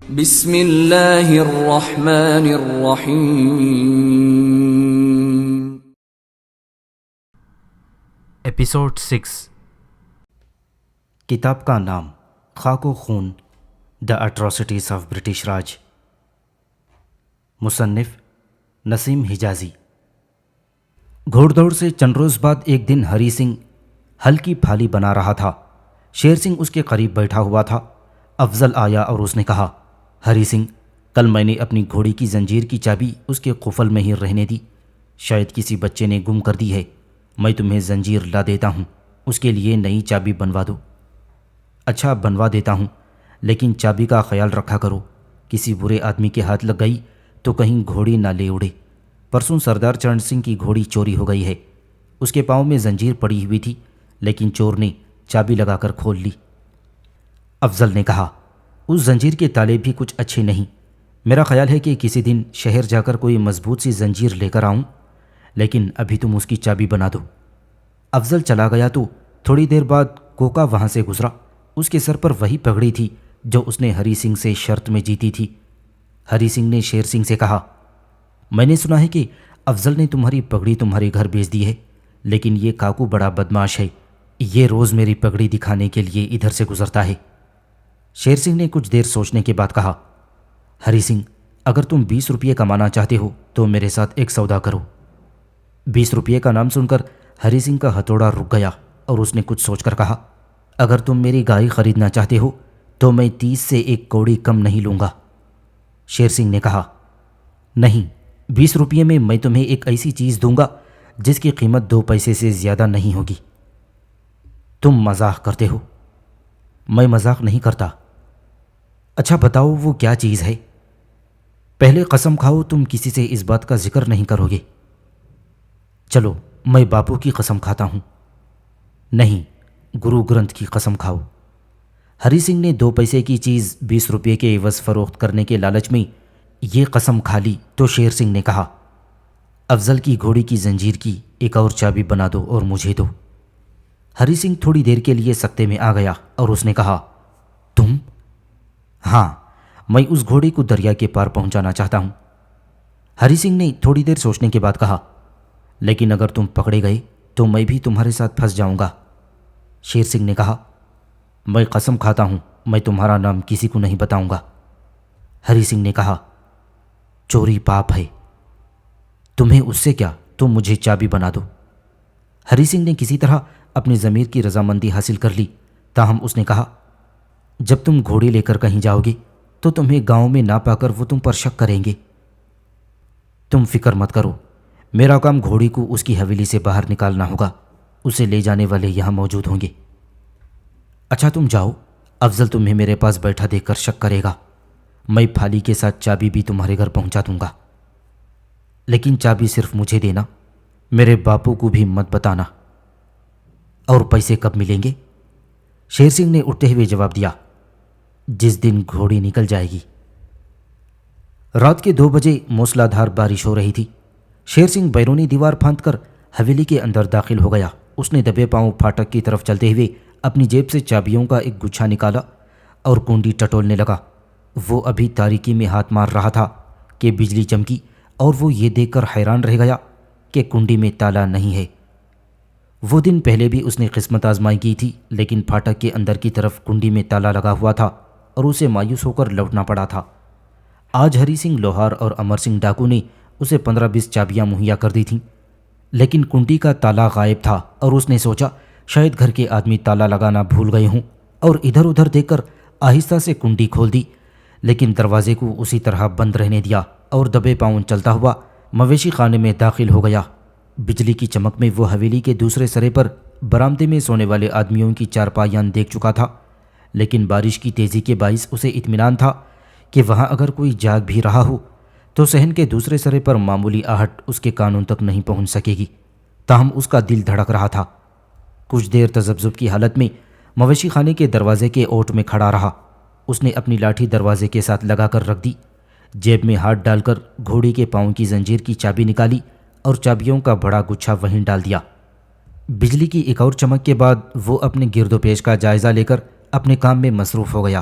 بسم اللہ الرحمن الرحیم۔ ایپیسوڈ 6۔ کتاب کا نام خاک و خون، دا اٹراسٹیز آف برٹش راج۔ مصنف نسیم حجازی۔ گھوڑ دوڑ سے چند روز بعد ایک دن ہری سنگھ ہلکی پھالی بنا رہا تھا۔ شیر سنگھ اس کے قریب بیٹھا ہوا تھا۔ افضل آیا اور اس نے کہا، ہری سنگھ، کل میں نے اپنی گھوڑی کی زنجیر کی چابی اس کے قفل میں ہی رہنے دی، شاید کسی بچے نے گم کر دی ہے۔ میں تمہیں زنجیر لا دیتا ہوں، اس کے لیے نئی چابی بنوا دو۔ اچھا، بنوا دیتا ہوں، لیکن چابی کا خیال رکھا کرو، کسی برے آدمی کے ہاتھ لگ گئی تو کہیں گھوڑی نہ لے اڑے۔ پرسوں سردار چرن سنگھ کی گھوڑی چوری ہو گئی ہے۔ اس کے پاؤں میں زنجیر پڑی ہوئی تھی، لیکن چور نے چابی لگا کر کھول لی۔ افضل نے کہا، اس زنجیر کے تالے بھی کچھ اچھے نہیں۔ میرا خیال ہے کہ کسی دن شہر جا کر کوئی مضبوط سی زنجیر لے کر آؤں، لیکن ابھی تم اس کی چابی بنا دو۔ افضل چلا گیا تو تھوڑی دیر بعد کوکا وہاں سے گزرا۔ اس کے سر پر وہی پگڑی تھی جو اس نے ہری سنگھ سے شرط میں جیتی تھی۔ ہری سنگھ نے شیر سنگھ سے کہا، میں نے سنا ہے کہ افضل نے تمہاری پگڑی تمہارے گھر بھیج دی ہے، لیکن یہ کاکو بڑا بدماش ہے، یہ روز میری پگڑی دکھانے کے لیے ادھر سے گزرتا ہے۔ شیر سنگھ نے کچھ دیر سوچنے کے بعد کہا، ہری سنگھ، اگر تم 20 روپے کمانا چاہتے ہو تو میرے ساتھ ایک سودا کرو۔ 20 روپے کا نام سن کر ہری سنگھ کا ہتھوڑا رک گیا اور اس نے کچھ سوچ کر کہا، اگر تم میری گائے خریدنا چاہتے ہو تو میں 30 سے ایک کوڑی کم نہیں لوں گا۔ شیر سنگھ نے کہا، نہیں، 20 روپے میں میں تمہیں ایک ایسی چیز دوں گا جس کی قیمت 2 پیسے سے زیادہ نہیں ہوگی۔ تم مذاق کرتے ہو؟ میں مذاق نہیں کرتا۔ اچھا بتاؤ وہ کیا چیز ہے؟ پہلے قسم کھاؤ تم کسی سے اس بات کا ذکر نہیں کرو گے۔ چلو میں باپو کی قسم کھاتا ہوں۔ نہیں، گرو گرنتھ کی قسم کھاؤ۔ ہری سنگھ نے 2 پیسے کی چیز 20 روپے کے عوض فروخت کرنے کے لالچ میں یہ قسم کھا لی تو شیر سنگھ نے کہا، افضل کی گھوڑی کی زنجیر کی ایک اور چابی بنا دو اور مجھے دو۔ ہری سنگھ تھوڑی دیر کے لیے سکتے میں آ گیا اور اس نے کہا، تم؟ ہاں، میں اس گھوڑے کو دریا کے پار پہنچانا چاہتا ہوں۔ ہری سنگھ نے تھوڑی دیر سوچنے کے بعد کہا، لیکن اگر تم پکڑے گئے تو میں بھی تمہارے ساتھ پھنس جاؤں گا۔ شیر سنگھ نے کہا، میں قسم کھاتا ہوں میں تمہارا نام کسی کو نہیں بتاؤں گا۔ ہری سنگھ نے کہا، چوری پاپ ہے، تمہیں اس سے کیا، تم مجھے چابی بنا دو۔ ہری سنگھ نے کسی طرح اپنی ضمیر کی رضامندی حاصل کر لی، تاہم اس نے کہا، جب تم گھوڑی لے کر کہیں جاؤ گے تو تمہیں گاؤں میں نہ پا کر وہ تم پر شک کریں گے۔ تم فکر مت کرو، میرا کام گھوڑی کو اس کی حویلی سے باہر نکالنا ہوگا، اسے لے جانے والے یہاں موجود ہوں گے۔ اچھا تم جاؤ، افضل تمہیں میرے پاس بیٹھا دیکھ کر شک کرے گا، میں پھالی کے ساتھ چابی بھی تمہارے گھر پہنچا دوں گا، لیکن چابی صرف مجھے دینا، میرے باپو کو بھی مت بتانا۔ اور پیسے کب ملیں گے؟ شیر سنگھ نے اٹھتے ہوئے جواب دیا، جس دن گھوڑی نکل جائے گی۔ رات کے 2 بجے موسلا دھار بارش ہو رہی تھی۔ شیر سنگھ بیرونی دیوار پھاند کر حویلی کے اندر داخل ہو گیا۔ اس نے دبے پاؤں پھاٹک کی طرف چلتے ہوئے اپنی جیب سے چابیوں کا ایک گچھا نکالا اور کنڈی ٹٹولنے لگا۔ وہ ابھی تاریکی میں ہاتھ مار رہا تھا کہ بجلی چمکی اور وہ یہ دیکھ کر حیران رہ گیا کہ کنڈی میں تالا نہیں ہے۔ وہ دن پہلے بھی اس نے قسمت آزمائی کی تھی، لیکن پھاٹک کے اندر کی طرف کنڈی میں تالا لگا ہوا تھا اور اسے مایوس ہو کر لوٹنا پڑا تھا۔ آج ہری سنگھ لوہار اور امر سنگھ ڈاکو نے اسے 15-20 چابیاں مہیا کر دی تھیں، لیکن کنڈی کا تالا غائب تھا اور اس نے سوچا شاید گھر کے آدمی تالا لگانا بھول گئے ہوں، اور ادھر ادھر دیکھ کر آہستہ سے کنڈی کھول دی، لیکن دروازے کو اسی طرح بند رہنے دیا اور دبے پاؤں چلتا ہوا مویشی خانے میں داخل ہو گیا۔ بجلی کی چمک میں وہ حویلی کے دوسرے سرے پر برآمدے میں سونے والے آدمیوں کی چارپائیاں دیکھ چکا تھا، لیکن بارش کی تیزی کے باعث اسے اطمینان تھا کہ وہاں اگر کوئی جاگ بھی رہا ہو تو صحن کے دوسرے سرے پر معمولی آہٹ اس کے کانوں تک نہیں پہنچ سکے گی۔ تاہم اس کا دل دھڑک رہا تھا۔ کچھ دیر تذبذب کی حالت میں مویشی خانے کے دروازے کے اوٹ میں کھڑا رہا۔ اس نے اپنی لاٹھی دروازے کے ساتھ لگا کر رکھ دی، جیب میں ہاتھ ڈال کر گھوڑی کے پاؤں کی زنجیر کی چابی نکالی اور چابیوں کا بڑا گچھا وہیں ڈال دیا۔ بجلی کی ایک اور چمک کے بعد وہ اپنے گرد و پیش کا جائزہ لے کر اپنے کام میں مصروف ہو گیا۔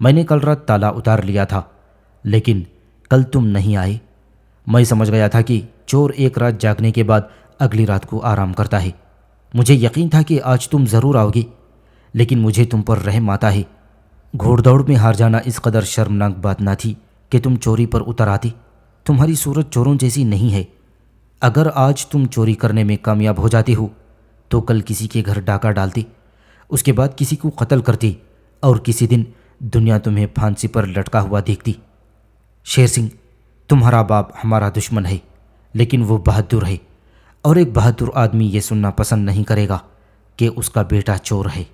میں نے کل رات تالا اتار لیا تھا، لیکن کل تم نہیں آئے۔ میں سمجھ گیا تھا کہ چور ایک رات جاگنے کے بعد اگلی رات کو آرام کرتا ہے۔ مجھے یقین تھا کہ آج تم ضرور آؤ گے، لیکن مجھے تم پر رحم آتا ہے۔ گھوڑ دوڑ میں ہار جانا اس قدر شرمناک بات نہ تھی کہ تم چوری پر اتر آتے۔ تمہاری صورت چوروں جیسی نہیں ہے۔ اگر آج تم چوری کرنے میں کامیاب ہو جاتے ہو تو کل کسی کے گھر ڈاکہ ڈالتے، اس کے بعد کسی کو قتل کرتے، اور کسی دن دنیا تمہیں پھانسی پر لٹکا ہوا دیکھتی۔ شیر سنگھ، تمہارا باپ ہمارا دشمن ہے، لیکن وہ بہادر ہے، اور ایک بہادر آدمی یہ سننا پسند نہیں کرے گا کہ اس کا بیٹا چور ہے۔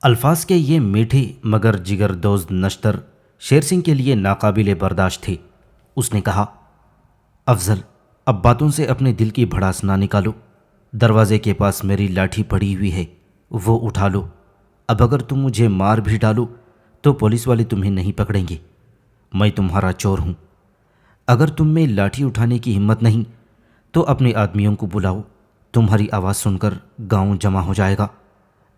الفاظ کے یہ میٹھے مگر جگر دوز نشتر شیر سنگھ کے لیے ناقابل برداشت تھے۔ اس نے کہا، افضل، اب باتوں سے اپنے دل کی بھڑاس نہ نکالو۔ دروازے کے پاس میری لاٹھی پڑی ہوئی ہے، وہ اٹھا لو۔ اب اگر تم مجھے مار بھی ڈالو تو پولیس والے تمہیں نہیں پکڑیں گے۔ میں تمہارا چور ہوں۔ اگر تم میں لاٹھی اٹھانے کی ہمت نہیں تو اپنے آدمیوں کو بلاؤ، تمہاری آواز سن کر گاؤں جمع ہو جائے گا،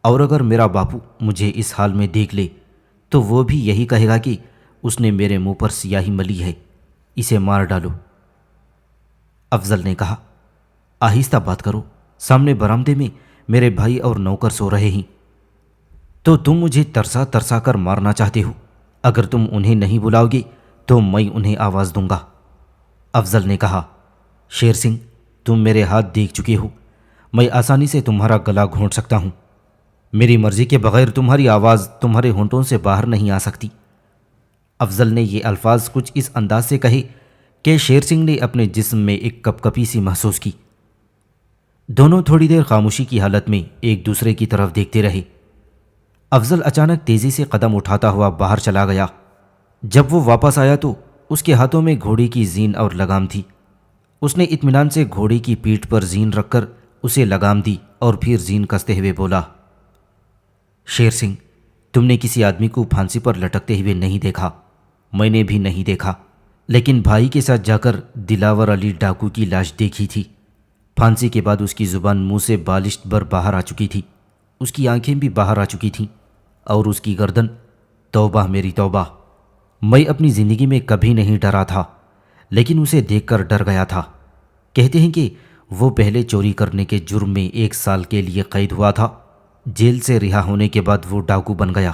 اور اگر میرا باپو مجھے اس حال میں دیکھ لے تو وہ بھی یہی کہے گا کہ اس نے میرے منہ پر سیاہی ملی ہے، اسے مار ڈالو۔ افضل نے کہا، آہستہ بات کرو، سامنے برآمدے میں میرے بھائی اور نوکر سو رہے ہیں۔ تو تم مجھے ترسا ترسا کر مارنا چاہتے ہو؟ اگر تم انہیں نہیں بلاؤ گے تو میں انہیں آواز دوں گا۔ افضل نے کہا، شیر سنگھ، تم میرے ہاتھ دیکھ چکے ہو، میں آسانی سے تمہارا گلا گھونٹ سکتا ہوں۔ میری مرضی کے بغیر تمہاری آواز تمہارے ہونٹوں سے باہر نہیں آ سکتی۔ افضل نے یہ الفاظ کچھ اس انداز سے کہے کہ شیر سنگھ نے اپنے جسم میں ایک کپ کپی سی محسوس کی۔ دونوں تھوڑی دیر خاموشی کی حالت میں ایک دوسرے کی طرف دیکھتے رہے۔ افضل اچانک تیزی سے قدم اٹھاتا ہوا باہر چلا گیا۔ جب وہ واپس آیا تو اس کے ہاتھوں میں گھوڑی کی زین اور لگام تھی۔ اس نے اطمینان سے گھوڑی کی پیٹھ پر زین رکھ کر اسے لگام دی اور پھر زین کستے ہوئے بولا، شیر سنگھ، تم نے کسی آدمی کو پھانسی پر لٹکتے ہوئے نہیں دیکھا، میں نے بھی نہیں دیکھا، لیکن بھائی کے ساتھ جا کر دلاور علی ڈاکو کی لاش دیکھی تھی۔ پھانسی کے بعد اس کی زبان منہ سے بالشت بر باہر آ چکی تھی، اس کی آنکھیں بھی باہر آ چکی تھیں، اور اس کی گردن، توبہ میری توبہ، میں اپنی زندگی میں کبھی نہیں ڈرا تھا، لیکن اسے دیکھ کر ڈر گیا تھا۔ کہتے ہیں کہ وہ پہلے چوری کرنے کے جرم میں 1 سال کے لیے قید ہوا تھا، جیل سے رہا ہونے کے بعد وہ ڈاکو بن گیا،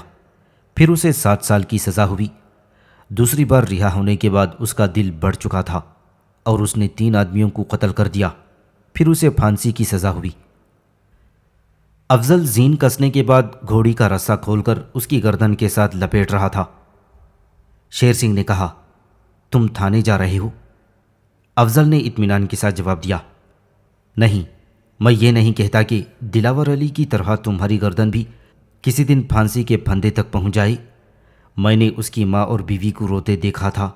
پھر اسے 7 سال کی سزا ہوئی۔ دوسری بار رہا ہونے کے بعد اس کا دل بڑھ چکا تھا اور اس نے 3 آدمیوں کو قتل کر دیا، پھر اسے پھانسی کی سزا ہوئی۔ افضل زین کسنے کے بعد گھوڑی کا رسہ کھول کر اس کی گردن کے ساتھ لپیٹ رہا تھا۔ شیر سنگھ نے کہا، تم تھانے جا رہے ہو؟ افضل نے اطمینان کے ساتھ جواب دیا، نہیں، میں یہ نہیں کہتا کہ دلاور علی کی طرح تمہاری گردن بھی کسی دن پھانسی کے پھندے تک پہنچ جائے۔ میں نے اس کی ماں اور بیوی کو روتے دیکھا تھا،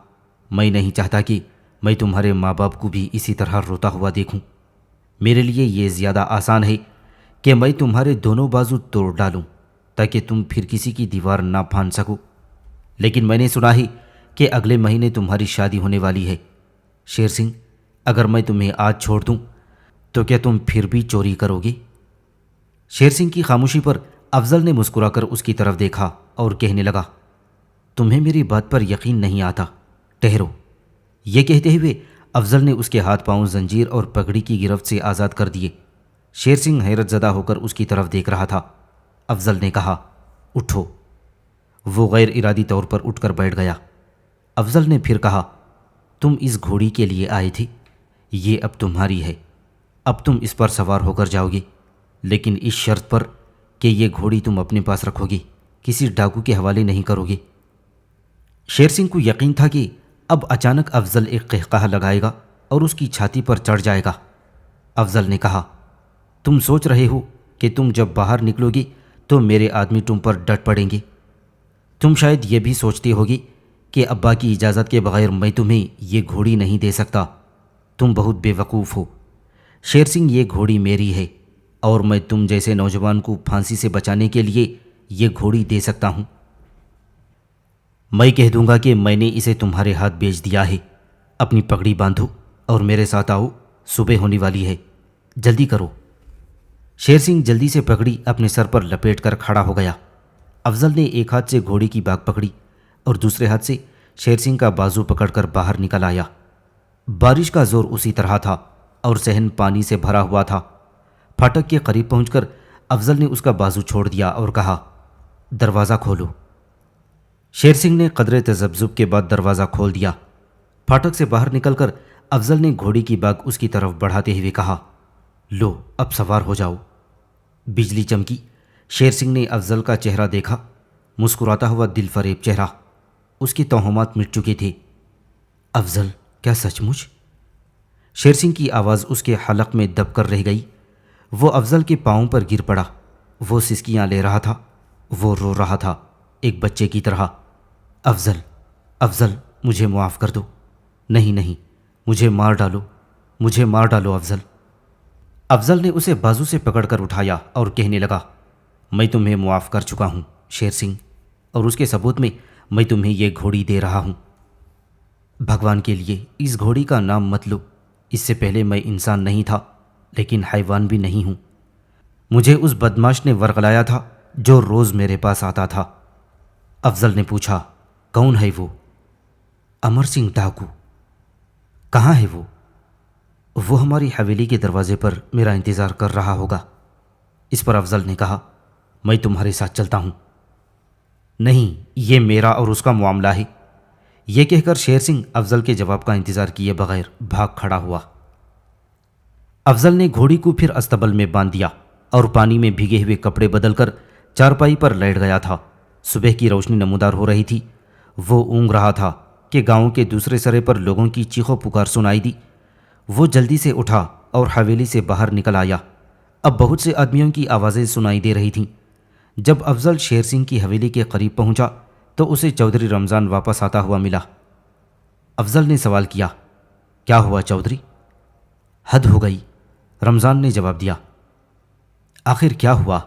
میں نہیں چاہتا کہ میں تمہارے ماں باپ کو بھی اسی طرح روتا ہوا دیکھوں۔ میرے لیے یہ زیادہ آسان ہے کہ میں تمہارے دونوں بازو توڑ ڈالوں تاکہ تم پھر کسی کی دیوار نہ پھاند سکو، لیکن میں نے سنا ہے کہ اگلے مہینے تمہاری شادی ہونے والی ہے۔ شیر سنگھ، اگر میں تمہیں آج چھوڑ دوں تو کیا تم پھر بھی چوری کرو گے؟ شیر سنگھ کی خاموشی پر افضل نے مسکرا کر اس کی طرف دیکھا اور کہنے لگا، تمہیں میری بات پر یقین نہیں آتا، ٹھہرو۔ یہ کہتے ہوئے افضل نے اس کے ہاتھ پاؤں زنجیر اور پگڑی کی گرفت سے آزاد کر دیے۔ شیر سنگھ حیرت زدہ ہو کر اس کی طرف دیکھ رہا تھا۔ افضل نے کہا، اٹھو۔ وہ غیر ارادی طور پر اٹھ کر بیٹھ گیا۔ افضل نے پھر کہا، تم اس گھوڑی کے لیے آئے تھے، یہ اب تمہاری ہے، اب تم اس پر سوار ہو کر جاؤ گے، لیکن اس شرط پر کہ یہ گھوڑی تم اپنے پاس رکھو گے، کسی ڈاکو کے حوالے نہیں کرو گے۔ شیر سنگھ کو یقین تھا کہ اب اچانک افضل ایک قہقہہ لگائے گا اور اس کی چھاتی پر چڑھ جائے گا۔ افضل نے کہا، تم سوچ رہے ہو کہ تم جب باہر نکلو گے تو میرے آدمی تم پر ڈٹ پڑیں گے۔ تم شاید یہ بھی سوچتے ہوگے کہ ابا کی اجازت کے بغیر میں تمہیں یہ گھوڑی نہیں دے سکتا۔ تم بہت بے وقوف ہو۔ شیر سنگھ، یہ گھوڑی میری ہے اور میں تم جیسے نوجوان کو پھانسی سے بچانے کے لیے یہ گھوڑی دے سکتا ہوں۔ میں کہہ دوں گا کہ میں نے اسے تمہارے ہاتھ بیچ دیا ہے۔ اپنی پگڑی باندھو اور میرے ساتھ آؤ، صبح ہونے والی ہے، جلدی کرو۔ شیر سنگھ جلدی سے پگڑی اپنے سر پر لپیٹ کر کھڑا ہو گیا۔ افضل نے ایک ہاتھ سے گھوڑے کی باگ پکڑی اور دوسرے ہاتھ سے شیر سنگھ کا بازو پکڑ کر باہر نکل آیا۔ بارش کا زور اسی طرح تھا اور صحن پانی سے بھرا ہوا تھا۔ پھاٹک کے قریب پہنچ کر افضل نے اس کا بازو چھوڑ دیا اور کہا، دروازہ کھولو۔ شیر سنگھ نے قدرے تذبذب کے بعد دروازہ کھول دیا۔ پھاٹک سے باہر نکل کر افضل نے گھوڑی کی باگ اس کی طرف بڑھاتے ہوئے کہا، لو اب سوار ہو جاؤ۔ بجلی چمکی۔ شیر سنگھ نے افضل کا چہرہ دیکھا، مسکراتا ہوا دل فریب چہرہ۔ اس کے توہمات مٹ چکے تھے۔ افضل، کیا سچ مچ؟ شیر سنگھ کی آواز اس کے حلق میں دب کر رہ گئی۔ وہ افضل کے پاؤں پر گر پڑا۔ وہ سسکیاں لے رہا تھا، وہ رو رہا تھا ایک بچے کی طرح۔ افضل، افضل مجھے معاف کر دو۔ نہیں نہیں، مجھے مار ڈالو، مجھے مار ڈالو افضل۔ افضل نے اسے بازو سے پکڑ کر اٹھایا اور کہنے لگا، میں تمہیں معاف کر چکا ہوں شیر سنگھ، اور اس کے ثبوت میں تمہیں یہ گھوڑی دے رہا ہوں۔ بھگوان کے لیے اس گھوڑی کا نام مت لو۔ اس سے پہلے میں انسان نہیں تھا، لیکن حیوان بھی نہیں ہوں۔ مجھے اس بدماش نے ورغلایا تھا جو روز میرے پاس آتا تھا۔ افضل نے پوچھا، کون ہے وہ؟ امر سنگھ ڈاکو۔ کہاں ہے وہ؟ وہ ہماری حویلی کے دروازے پر میرا انتظار کر رہا ہوگا۔ اس پر افضل نے کہا، میں تمہارے ساتھ چلتا ہوں۔ نہیں، یہ میرا اور اس کا معاملہ ہے۔ یہ کہہ کر شیر سنگھ افضل کے جواب کا انتظار کیے بغیر بھاگ کھڑا ہوا۔ افضل نے گھوڑی کو پھر استبل میں باندھ دیا اور پانی میں بھیگے ہوئے کپڑے بدل کر چارپائی پر لیٹ گیا تھا۔ صبح کی روشنی نمودار ہو رہی تھی۔ وہ اونگ رہا تھا کہ گاؤں کے دوسرے سرے پر لوگوں کی چیخو پکار سنائی دی۔ وہ جلدی سے اٹھا اور حویلی سے باہر نکل آیا۔ اب بہت سے آدمیوں کی آوازیں سنائی دے رہی تھیں۔ جب افضل شیر سنگھ کی حویلی کے قریب پہنچا تو اسے چودھری رمضان واپس آتا ہوا ملا۔ افضل نے سوال کیا، کیا ہوا چودھری؟ حد ہو گئی، رمضان نے جواب دیا۔ آخر کیا ہوا؟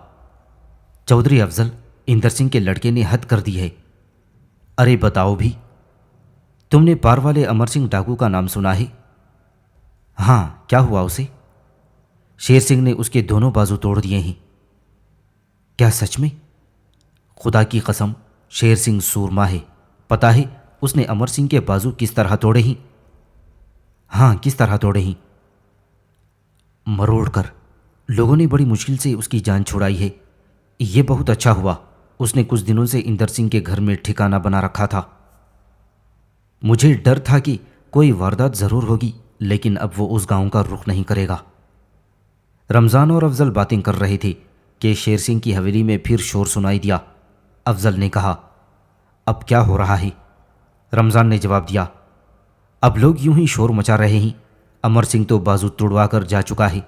چودھری افضل، اندر سنگھ کے لڑکے نے حد کر دی ہے۔ ارے بتاؤ بھی، تم نے پار والے امر سنگھ ڈاکو کا نام سنا ہے؟ ہاں، کیا ہوا اسے؟ شیر سنگھ نے اس کے دونوں بازو توڑ دیے ہیں۔ کیا سچ میں؟ خدا کی قسم، شیر سنگھ سورما ہے۔ پتہ ہے اس نے امر سنگھ کے بازو کس طرح توڑے ہیں؟ ہاں، کس طرح توڑے ہیں؟ مروڑ کر۔ لوگوں نے بڑی مشکل سے اس کی جان چھڑائی ہے۔ یہ بہت اچھا ہوا، اس نے کچھ دنوں سے اندر سنگھ کے گھر میں ٹھکانہ بنا رکھا تھا۔ مجھے ڈر تھا کہ کوئی واردات ضرور ہوگی، لیکن اب وہ اس گاؤں کا رخ نہیں کرے گا۔ رمضان اور افضل باتیں کر رہے تھے کہ شیر سنگھ کی حویلی میں پھر شور سنائی دیا۔ افضل نے کہا، اب کیا ہو رہا ہے؟ رمضان نے جواب دیا، اب لوگ یوں ہی شور مچا رہے ہیں۔ امر سنگھ تو بازو توڑوا کر جا چکا ہے۔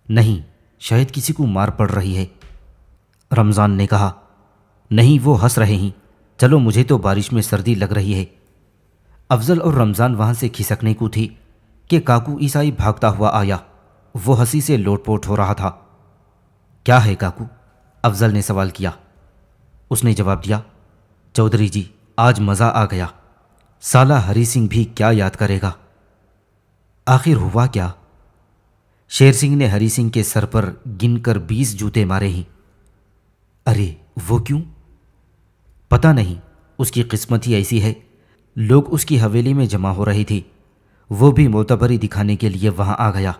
نہیں، شاید کسی کو مار پڑ رہی ہے۔ رمضان نے کہا، نہیں، وہ ہنس رہے ہیں۔ چلو، مجھے تو بارش میں سردی لگ رہی ہے۔ افضل اور رمضان وہاں سے کھسکنے کو تھے کہ کاکو عیسائی بھاگتا ہوا آیا۔ وہ ہنسی سے لوٹ پوٹ ہو رہا تھا۔ کیا ہے کاکو؟ افضل نے سوال کیا۔ اس نے جواب دیا، چودھری جی، آج مزہ آ گیا۔ سالہ ہری سنگھ بھی کیا یاد کرے گا۔ آخر ہوا کیا؟ شیر سنگھ نے ہری سنگھ کے سر پر گن کر 20 جوتے مارے ہیں۔ ارے وہ کیوں؟ پتہ نہیں، اس کی قسمت ہی ایسی ہے۔ لوگ اس کی حویلی میں جمع ہو رہے تھے۔ وہ بھی معتبری دکھانے کے لیے وہاں آ گیا۔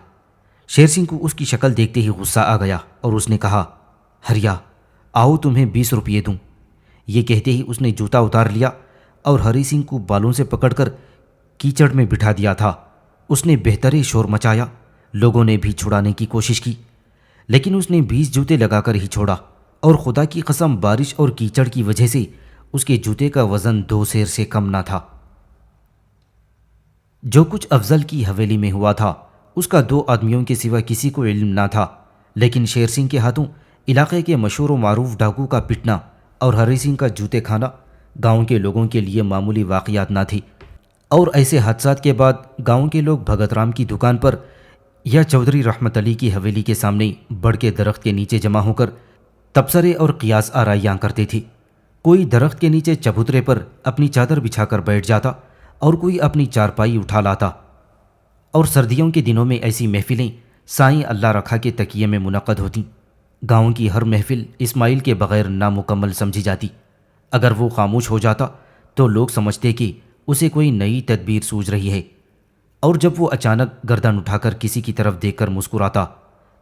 شیر سنگھ کو اس کی شکل دیکھتے ہی غصہ آ گیا اور اس نے کہا، ہریا، آؤ تمہیں 20 روپیے دوں۔ یہ کہتے ہی اس نے جوتا اتار لیا اور ہری سنگھ کو بالوں سے پکڑ کر کیچڑ میں بٹھا دیا تھا۔ اس نے بہتری شور مچایا۔ لوگوں نے بھی چھڑانے کی کوشش کی، لیکن اس نے 20 جوتے لگا کر ہی چھوڑا، اور خدا کی قسم بارش اور کیچڑ کی وجہ سے اس کے جوتے کا وزن 2 سیر سے کم نہ تھا۔ جو کچھ افضل کی حویلی میں ہوا تھا اس کا 2 آدمیوں کے سوا کسی کو علم نہ تھا، لیکن شیر سنگھ کے ہاتھوں علاقے کے مشہور و معروف ڈاکو کا پٹنا اور ہری سنگھ کا جوتے کھانا گاؤں کے لوگوں کے لیے معمولی واقعات نہ تھی۔ اور ایسے حادثات کے بعد گاؤں کے لوگ بھگت رام کی دکان پر یا چودھری رحمت علی کی حویلی کے سامنے بڑ کے درخت کے نیچے جمع ہو کر تبصرے اور قیاس آرائیاں کرتے تھے۔ کوئی درخت کے نیچے چبوترے پر اپنی چادر بچھا کر بیٹھ جاتا اور کوئی اپنی چارپائی اٹھا لاتا، اور سردیوں کے دنوں میں ایسی محفلیں سائیں اللہ رکھا کے تکیے میں منعقد ہوتیں۔ گاؤں کی ہر محفل اسماعیل کے بغیر نامکمل سمجھی جاتی۔ اگر وہ خاموش ہو جاتا تو لوگ سمجھتے کہ اسے کوئی نئی تدبیر سوچ رہی ہے، اور جب وہ اچانک گردن اٹھا کر کسی کی طرف دیکھ کر مسکراتا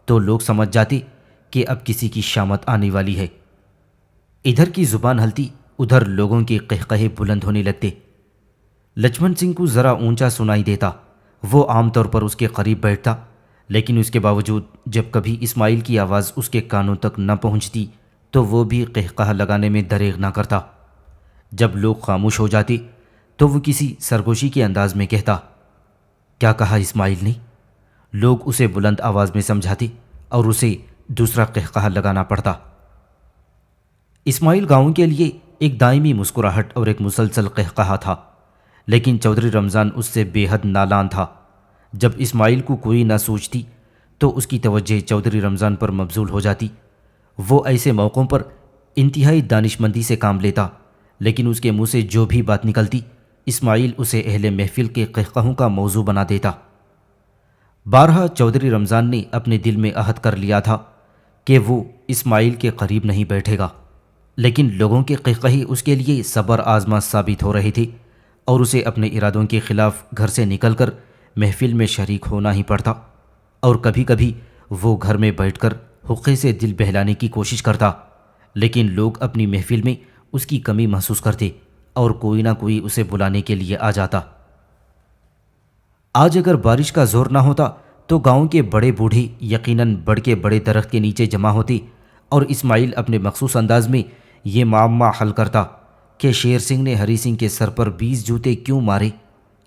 تو لوگ سمجھ جاتے کہ اب کسی کی شامت آنے والی ہے۔ ادھر کی زبان ہلتی، ادھر لوگوں کے قہقہے بلند ہونے لگتے۔ لچمن سنگھ کو ذرا اونچا سنائی دیتا، وہ عام طور پر اس کے قریب بیٹھتا، لیکن اس کے باوجود جب کبھی اسماعیل کی آواز اس کے کانوں تک نہ پہنچتی تو وہ بھی قہقہہ لگانے میں دریغ نہ کرتا۔ جب لوگ خاموش ہو جاتے تو وہ کسی سرگوشی کے انداز میں کہتا، کیا کہا اسماعیل نے؟ لوگ اسے بلند آواز میں سمجھاتے اور اسے دوسرا قہقہہ لگانا پڑتا۔ اسماعیل گاؤں کے لیے ایک دائمی مسکراہٹ اور ایک مسلسل قہقہہ تھا، لیکن چودھری رمضان اس سے بے حد نالان تھا۔ جب اسماعیل کو کوئی نہ سوچتی تو اس کی توجہ چودھری رمضان پر مبذول ہو جاتی۔ وہ ایسے موقعوں پر انتہائی دانشمندی سے کام لیتا، لیکن اس کے منہ سے جو بھی بات نکلتی اسماعیل اسے اہل محفل کے قہقہوں کا موضوع بنا دیتا۔ بارہا چودھری رمضان نے اپنے دل میں عہد کر لیا تھا کہ وہ اسماعیل کے قریب نہیں بیٹھے گا، لیکن لوگوں کے قہقہے اس کے لیے صبر آزما ثابت ہو رہے تھے اور اسے اپنے ارادوں کے خلاف گھر سے نکل کر محفل میں شریک ہونا ہی پڑتا، اور کبھی کبھی وہ گھر میں بیٹھ کر حقے سے دل بہلانے کی کوشش کرتا، لیکن لوگ اپنی محفل میں اس کی کمی محسوس کرتے اور کوئی نہ کوئی اسے بلانے کے لیے آ جاتا۔ آج اگر بارش کا زور نہ ہوتا تو گاؤں کے بڑے بوڑھے یقیناً بڑھ کے بڑے درخت کے نیچے جمع ہوتے اور اسماعیل اپنے مخصوص انداز میں یہ معمہ حل کرتا کہ شیر سنگھ نے ہری سنگھ کے سر پر 20 جوتے کیوں مارے۔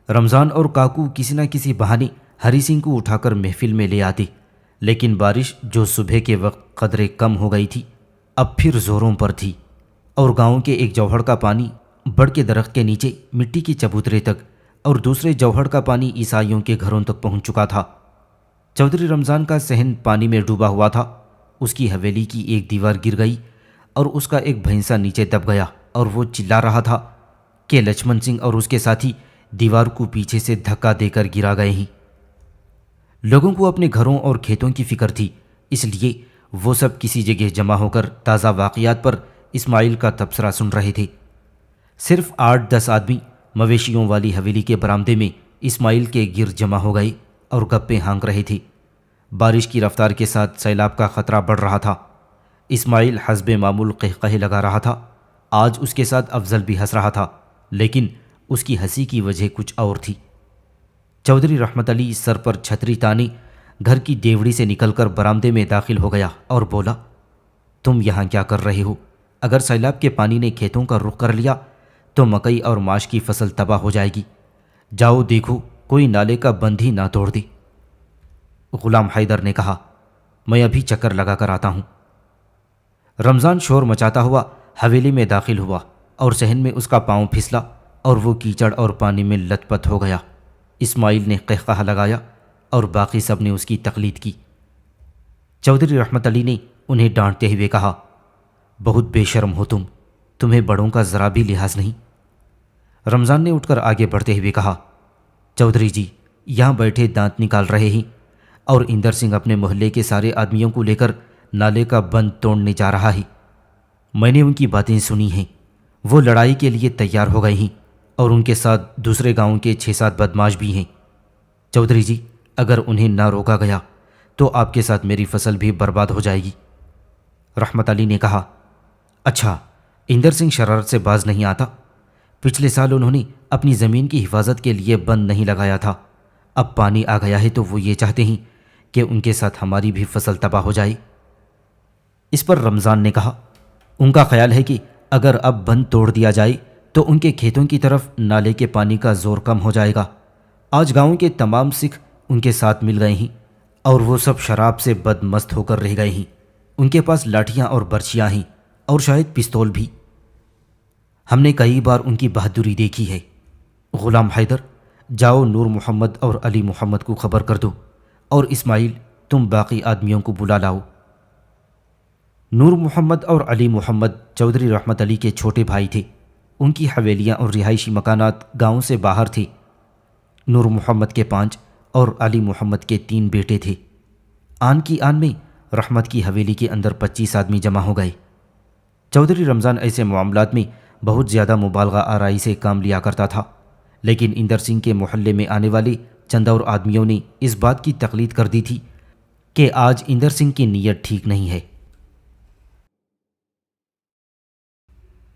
رمضان اور کاکو کسی نہ کسی بہانے ہری سنگھ کو اٹھا کر محفل میں لے آتے، لیکن بارش جو صبح کے وقت قدرے کم ہو گئی تھی اب پھر زوروں پر تھی، اور گاؤں کے ایک جوہڑ کا پانی بڑھ کے درخت کے نیچے مٹی کی چبوترے تک اور دوسرے جوہڑ کا پانی عیسائیوں کے گھروں تک پہنچ چکا تھا۔ چودھری رمضان کا صحن پانی میں ڈوبا ہوا تھا، اس کی حویلی کی ایک دیوار گر گئی اور اس کا ایک بھینسا نیچے دب گیا، اور وہ چلا رہا تھا کہ لچمن سنگھ اور اس کے ساتھی دیوار کو پیچھے سے دھکا دے کر گرا گئے ہیں۔ لوگوں کو اپنے گھروں اور کھیتوں کی فکر تھی، اس لیے وہ سب کسی جگہ جمع ہو کر تازہ واقعات پر اسماعیل کا تبصرہ سن رہے تھے۔ صرف 8-10 آدمی مویشیوں والی حویلی کے برآمدے میں اسماعیل کے گرد جمع ہو گئے اور گپے ہانک رہے تھے۔ بارش کی رفتار کے ساتھ سیلاب کا خطرہ بڑھ رہا تھا۔ اسماعیل حسب معمول قہقہے لگا رہا تھا۔ آج اس کے ساتھ افضل بھی ہنس رہا تھا، لیکن اس کی ہنسی کی وجہ کچھ اور تھی۔ چودھری رحمت علی سر پر چھتری تانے گھر کی دیوڑی سے نکل کر برآمدے میں داخل ہو گیا اور بولا، تم یہاں کیا کر رہے ہو؟ اگر سیلاب کے پانی نے کھیتوں کا رخ کر لیا تو مکئی اور ماش کی فصل تباہ ہو جائے گی۔ جاؤ دیکھو کوئی نالے کا بند ہی نہ توڑ دے۔ غلام حیدر نے کہا، میں ابھی چکر لگا کر آتا ہوں۔ رمضان شور مچاتا ہوا حویلی میں داخل ہوا اور صحن میں اس کا پاؤں پھسلا اور وہ کیچڑ اور پانی میں لت پت ہو گیا۔ اسماعیل نے قہقہہ لگایا اور باقی سب نے اس کی تقلید کی۔ چودھری رحمت علی نے انہیں ڈانٹتے ہوئے کہا، بہت بے شرم ہو تمہیں بڑوں کا ذرا بھی لحاظ نہیں۔ رمضان نے اٹھ کر آگے بڑھتے ہوئے کہا، چودھری جی یہاں بیٹھے دانت نکال رہے ہیں اور اندر سنگھ اپنے محلے کے سارے آدمیوں کو لے کر نالے کا بند توڑنے جا رہا ہے۔ میں نے ان کی باتیں سنی ہیں، وہ لڑائی کے لیے تیار ہو گئے ہیں اور ان کے ساتھ دوسرے گاؤں کے 6-7 بدماش بھی ہیں۔ چودھری جی اگر انہیں نہ روکا گیا تو آپ کے ساتھ میری فصل بھی برباد ہو جائے گی۔ رحمت علی نے کہا، اچھا اندر سنگھ شرارت سے باز نہیں آتا؟ پچھلے سال انہوں نے اپنی زمین کی حفاظت کے لیے بند نہیں لگایا تھا، اب پانی آ گیا ہے تو وہ یہ چاہتے ہیں کہ ان کے ساتھ ہماری بھی فصل تباہ ہو جائے۔ اس پر رمضان نے کہا، ان کا خیال ہے کہ اگر اب بند توڑ دیا جائے تو ان کے کھیتوں کی طرف نالے کے پانی کا زور کم ہو جائے گا۔ آج گاؤں کے تمام سکھ ان کے ساتھ مل گئے ہیں اور وہ سب شراب سے بد مست ہو کر رہ گئے ہیں۔ ان کے پاس لاٹھیاں اور برچیاں ہیں اور شاید پستول بھی۔ ہم نے کئی بار ان کی بہادری دیکھی ہے۔ غلام حیدر جاؤ نور محمد اور علی محمد کو خبر کر دو، اور اسماعیل تم باقی آدمیوں کو بلا لاؤ۔ نور محمد اور علی محمد چودھری رحمت علی کے چھوٹے بھائی تھے۔ ان کی حویلیاں اور رہائشی مکانات گاؤں سے باہر تھے۔ نور محمد کے 5 اور علی محمد کے 3 بیٹے تھے۔ آن کی آن میں رحمت کی حویلی کے اندر 25 آدمی جمع ہو گئے۔ چودھری رمضان ایسے معاملات میں بہت زیادہ مبالغہ آرائی سے کام لیا کرتا تھا، لیکن اندر سنگھ کے محلے میں آنے والے چند اور آدمیوں نے اس بات کی تقلید کر دی تھی کہ آج اندر سنگھ کی نیت ٹھیک نہیں ہے۔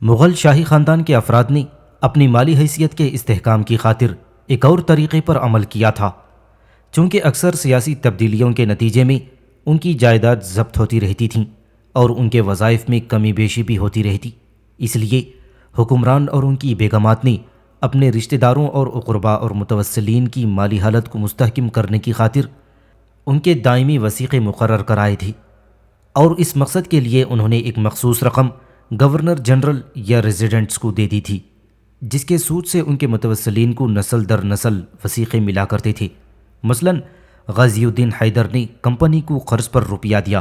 مغل شاہی خاندان کے افراد نے اپنی مالی حیثیت کے استحکام کی خاطر ایک اور طریقے پر عمل کیا تھا۔ چونکہ اکثر سیاسی تبدیلیوں کے نتیجے میں ان کی جائیداد ضبط ہوتی رہتی تھیں اور ان کے وظائف میں کمی بیشی بھی ہوتی رہتی، اس لیے حکمران اور ان کی بیگمات نے اپنے رشتہ داروں اور اقربا اور متوسلین کی مالی حالت کو مستحکم کرنے کی خاطر ان کے دائمی وثیقے مقرر کرائے تھے، اور اس مقصد کے لیے انہوں نے ایک مخصوص رقم گورنر جنرل یا ریزیڈنٹس کو دے دی تھی، جس کے سود سے ان کے متوسلین کو نسل در نسل وثیقے ملا کرتے تھے۔ مثلاً غازی الدین حیدر نے کمپنی کو قرض پر روپیہ دیا،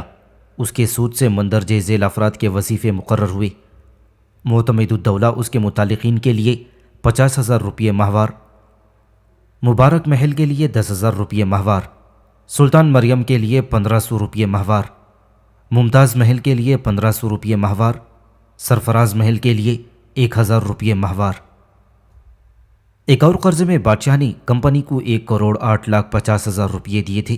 اس کے سود سے مندرجہ ذیل افراد کے وظیفے مقرر ہوئے۔ معتمد الدولہ اس کے متعلقین کے لیے 50,000 روپیے ماہوار، مبارک محل کے لیے 10,000 روپیے ماہوار، سلطان مریم کے لیے 1,500 روپیے ماہوار، ممتاز محل کے لیے 1,500 روپیے ماہوار، سرفراز محل کے لیے 1,000 روپیے ماہوار۔ ایک اور قرضے میں بادشاہ نے کمپنی کو 1,08,50,000 روپیے دیے تھے،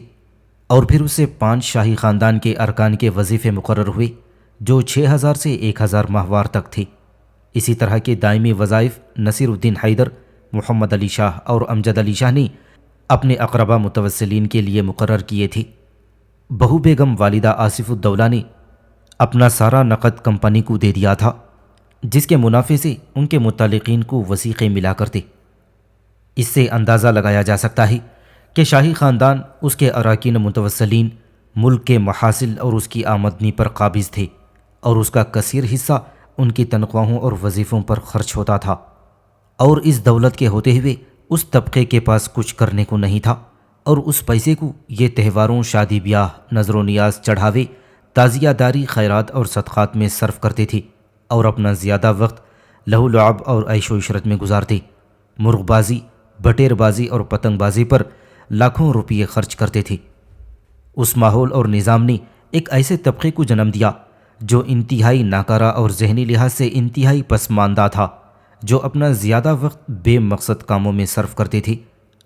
اور پھر اسے 5 شاہی خاندان کے ارکان کے وظیفے مقرر ہوئے جو 6,000 سے 1,000 ماہوار تک تھے۔ اسی طرح کے دائمی وظائف نصیر الدین حیدر، محمد علی شاہ اور امجد علی شاہ نے اپنے اقربا متوسلین کے لیے مقرر کیے تھے۔ بہو بیگم والدہ آصف الدولہ نے اپنا سارا نقد کمپنی کو دے دیا تھا، جس کے منافع سے ان کے متعلقین کو وثیقے ملا کرتے۔ اس سے اندازہ لگایا جا سکتا ہے کہ شاہی خاندان، اس کے اراکین متوسلین، ملک کے محاصل اور اس کی آمدنی پر قابض تھے، اور اس کا کثیر حصہ ان کی تنخواہوں اور وظیفوں پر خرچ ہوتا تھا، اور اس دولت کے ہوتے ہوئے اس طبقے کے پاس کچھ کرنے کو نہیں تھا، اور اس پیسے کو یہ تہواروں، شادی بیاہ، نظر و نیاز، چڑھاوے، تعزیہ داری، خیرات اور صدقات میں صرف کرتے تھے، اور اپنا زیادہ وقت لہو لعب اور عیش و عشرت میں گزارتے۔ مرغ بازی، بٹیر بازی اور پتنگ بازی پر لاکھوں روپیے خرچ کرتے تھے۔ اس ماحول اور نظام نے ایک ایسے طبقے کو جنم دیا جو انتہائی ناکارہ اور ذہنی لحاظ سے انتہائی پسماندہ تھا، جو اپنا زیادہ وقت بے مقصد کاموں میں صرف کرتے تھے،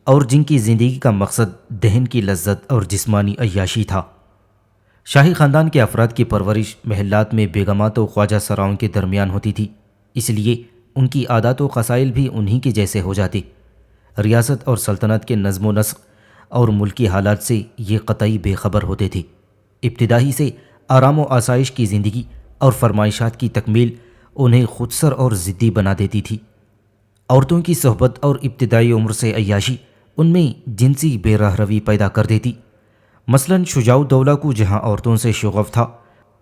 اور جن کی زندگی کا مقصد دہن کی لذت اور جسمانی عیاشی تھا۔ شاہی خاندان کے افراد کی پرورش محلات میں بیگمات و خواجہ سراؤں کے درمیان ہوتی تھی، اس لیے ان کی عادات و قصائل بھی انہی کے جیسے ہو جاتے۔ ریاست اور سلطنت کے نظم و نسق اور ملکی حالات سے یہ قطعی بے خبر ہوتے تھے۔ ابتدائی سے آرام و آسائش کی زندگی اور فرمائشات کی تکمیل انہیں خودسر اور ضدی بنا دیتی تھی۔ عورتوں کی صحبت اور ابتدائی عمر سے عیاشی ان میں جنسی بے رہ روی پیدا کر دیتی۔ مثلاً شجاع الدولہ کو جہاں عورتوں سے شغف تھا،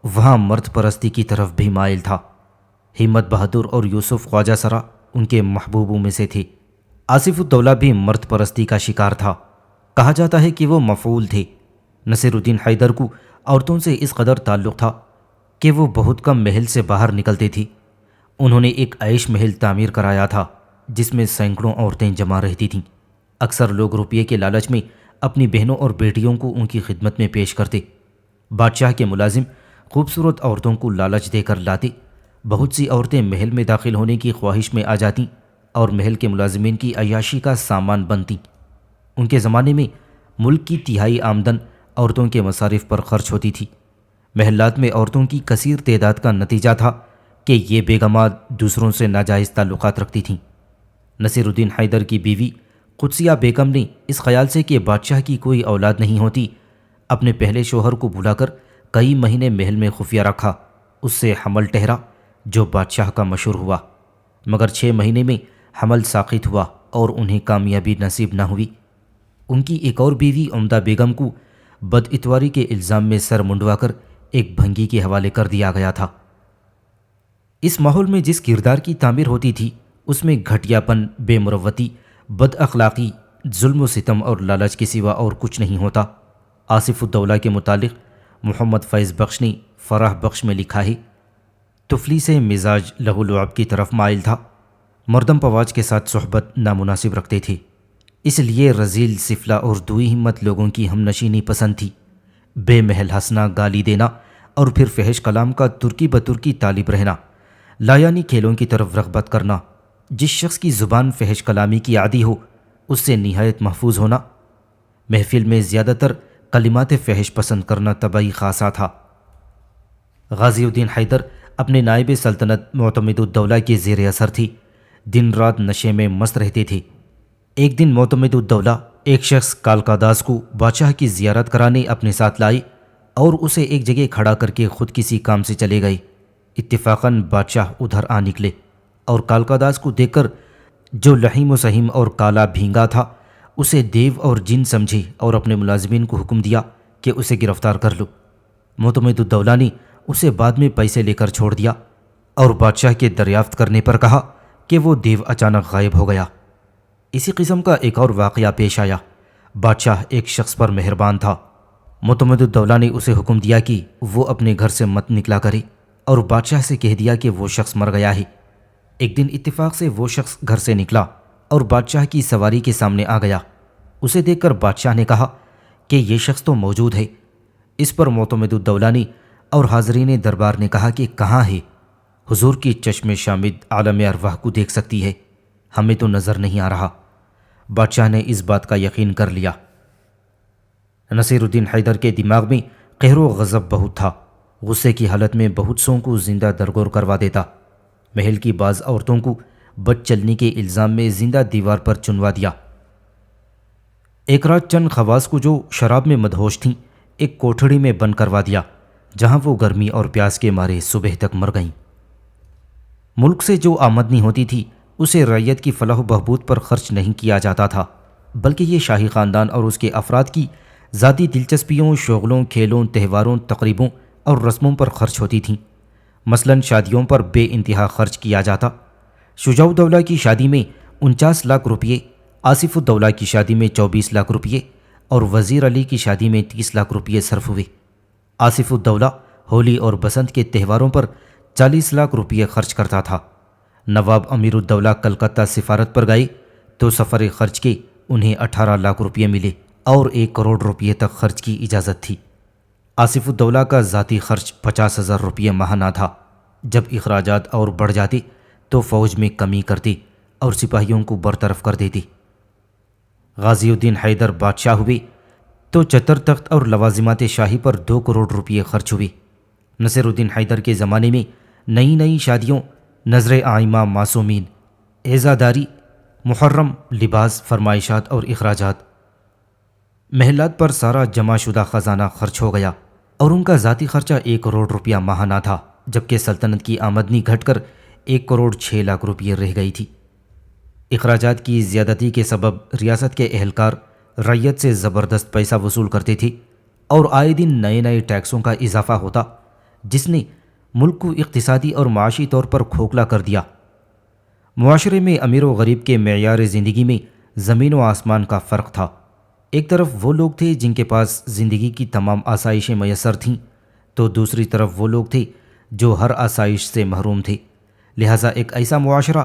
وہاں مرد پرستی کی طرف بھی مائل تھا۔ ہمت بہادر اور یوسف خواجہ سرا ان کے محبوبوں میں سے تھے۔ آصف الدولہ بھی مرد پرستی کا شکار تھا، کہا جاتا ہے کہ وہ مفعول تھے۔ نصیر الدین حیدر کو عورتوں سے اس قدر تعلق تھا کہ وہ بہت کم محل سے باہر نکلتے تھے۔ انہوں نے ایک عیش محل تعمیر کرایا تھا جس میں سینکڑوں عورتیں جمع رہتی تھیں۔ اکثر لوگ روپیے کے لالچ میں اپنی بہنوں اور بیٹیوں کو ان کی خدمت میں پیش کرتے۔ بادشاہ کے ملازم خوبصورت عورتوں کو لالچ دے کر لاتے۔ بہت سی عورتیں محل میں داخل ہونے کی خواہش میں آ جاتیں اور محل کے ملازمین کی عیاشی کا سامان بنتیں۔ ان کے زمانے میں ملک کی تہائی آمدن عورتوں کے مصارف پر خرچ ہوتی تھی۔ محلات میں عورتوں کی کثیر تعداد کا نتیجہ تھا کہ یہ بیگمات دوسروں سے ناجائز تعلقات رکھتی تھیں۔ نصیر الدین حیدر کی بیوی قدسیہ بیگم نے اس خیال سے کہ بادشاہ کی کوئی اولاد نہیں ہوتی، اپنے پہلے شوہر کو بلا کر کئی مہینے محل میں خفیہ رکھا۔ اس سے حمل ٹھہرا جو بادشاہ کا مشہور ہوا، مگر 6 مہینے میں حمل ساقط ہوا اور انہیں کامیابی نصیب نہ ہوئی۔ ان کی ایک اور بیوی عمدہ بیگم کو بدعتواری کے الزام میں سر منڈوا کر ایک بھنگی کے حوالے کر دیا گیا تھا۔ اس ماحول میں جس کردار کی تعمیر ہوتی تھی اس میں گھٹیا پن، بے مروتی، بد اخلاقی، ظلم و ستم اور لالچ کے سوا اور کچھ نہیں ہوتا۔ آصف الدولہ کے متعلق محمد فیض بخش نے فرح بخش میں لکھا ہے، طفلی سے مزاج لہو لعب کی طرف مائل تھا، مردم پواج کے ساتھ صحبت نامناسب رکھتے تھے، اس لیے رذیل، سفلا اور دوئی ہمت لوگوں کی ہم نشینی پسند تھی۔ بے محل ہنسنا، گالی دینا اور پھر فحش کلام کا ترکی بترکی طالب رہنا، لایانی کھیلوں کی طرف رغبت کرنا، جس شخص کی زبان فحش کلامی کی عادی ہو اس سے نہایت محفوظ ہونا، محفل میں زیادہ تر کلمات فحش پسند کرنا طبعی خاصہ تھا۔ غازی الدین حیدر اپنے نائب سلطنت معتمد الدولہ کے زیر اثر تھی، دن رات نشے میں مست رہتے تھے۔ ایک دن معتمد الدولہ ایک شخص کالکا داس کو بادشاہ کی زیارت کرانے اپنے ساتھ لائی اور اسے ایک جگہ کھڑا کر کے خود کسی کام سے چلے گئے۔ اتفاقاً بادشاہ ادھر آ نکلے اور کالکا داس کو دیکھ کر جو لحیم و سہیم اور کالا بھینگا تھا اسے دیو اور جن سمجھے اور اپنے ملازمین کو حکم دیا کہ اسے گرفتار کر لو۔ معتمد الدولہ نے اسے بعد میں پیسے لے کر چھوڑ دیا اور بادشاہ کے دریافت کرنے پر کہا کہ وہ دیو اچانک غائب ہو گیا۔ اسی قسم کا ایک اور واقعہ پیش آیا۔ بادشاہ ایک شخص پر مہربان تھا۔ معتمد الدولہ نے اسے حکم دیا کہ وہ اپنے گھر سے مت نکلا کرے اور بادشاہ سے کہہ دیا کہ وہ شخص مر گیا ہے۔ ایک دن اتفاق سے وہ شخص گھر سے نکلا اور بادشاہ کی سواری کے سامنے آ گیا۔ اسے دیکھ کر بادشاہ نے کہا کہ یہ شخص تو موجود ہے۔ اس پر معتمد الدولہ نے اور حاضرین دربار نے کہا کہ کہاں ہے؟ حضور کی چشم شامد عالم ارواح کو دیکھ سکتی ہے، ہمیں تو نظر نہیں آ رہا۔ بادشاہ نے اس بات کا یقین کر لیا۔ نصیر الدین حیدر کے دماغ میں قہر و غضب بہت تھا۔ غصے کی حالت میں بہت سوں کو زندہ درگور کروا دیتا۔ محل کی بعض عورتوں کو بد چلنے کے الزام میں زندہ دیوار پر چنوا دیا۔ ایک رات چند خواص کو جو شراب میں مدہوش تھیں ایک کوٹھڑی میں بند کروا دیا، جہاں وہ گرمی اور پیاس کے مارے صبح تک مر گئیں۔ ملک سے جو آمدنی ہوتی تھی اسے رعیت کی فلاح و بہبود پر خرچ نہیں کیا جاتا تھا، بلکہ یہ شاہی خاندان اور اس کے افراد کی ذاتی دلچسپیوں، شغلوں، کھیلوں، تہواروں، تقریبوں اور رسموں پر خرچ ہوتی تھیں۔ مثلاً شادیوں پر بے انتہا خرچ کیا جاتا۔ شجاع الدولہ کی شادی میں 49 لاکھ روپیے، آصف الدولہ کی شادی میں 24 لاکھ روپیے اور وزیر علی کی شادی میں 30 لاکھ روپیے صرف ہوئے۔ آصف الدولہ ہولی اور بسنت کے تہواروں پر 40 لاکھ روپیے خرچ کرتا تھا۔ نواب امیر الدولہ کلکتہ سفارت پر گئے تو سفر خرچ کے انہیں 18 لاکھ روپیے ملے اور 1 کروڑ روپیے تک خرچ کی اجازت تھی۔ آصف الدولہ کا ذاتی خرچ 50,000 روپیے ماہانہ تھا۔ جب اخراجات اور بڑھ جاتے تو فوج میں کمی کرتے اور سپاہیوں کو برطرف کر دیتے۔ غازی الدین حیدر بادشاہ ہوئے تو چتر تخت اور لوازمات شاہی پر 2 کروڑ روپیے خرچ ہوئے۔ نصیر الدین حیدر کے زمانے میں نئی شادیوں، نظر عائمہ معصومین، عزاداری، محرم، لباس، فرمائشات اور اخراجات، محلات پر سارا جمع شدہ خزانہ خرچ ہو گیا اور ان کا ذاتی خرچہ 1 کروڑ روپیہ ماہانہ تھا، جبکہ سلطنت کی آمدنی گھٹ کر 1 کروڑ 6 لاکھ روپیے رہ گئی تھی۔ اخراجات کی زیادتی کے سبب ریاست کے اہلکار رعیت سے زبردست پیسہ وصول کرتے تھے اور آئے دن نئے ٹیکسوں کا اضافہ ہوتا، جس نے ملک کو اقتصادی اور معاشی طور پر کھوکھلا کر دیا۔ معاشرے میں امیر و غریب کے معیار زندگی میں زمین و آسمان کا فرق تھا۔ ایک طرف وہ لوگ تھے جن کے پاس زندگی کی تمام آسائشیں میسر تھیں، تو دوسری طرف وہ لوگ تھے جو ہر آسائش سے محروم تھے۔ لہٰذا ایک ایسا معاشرہ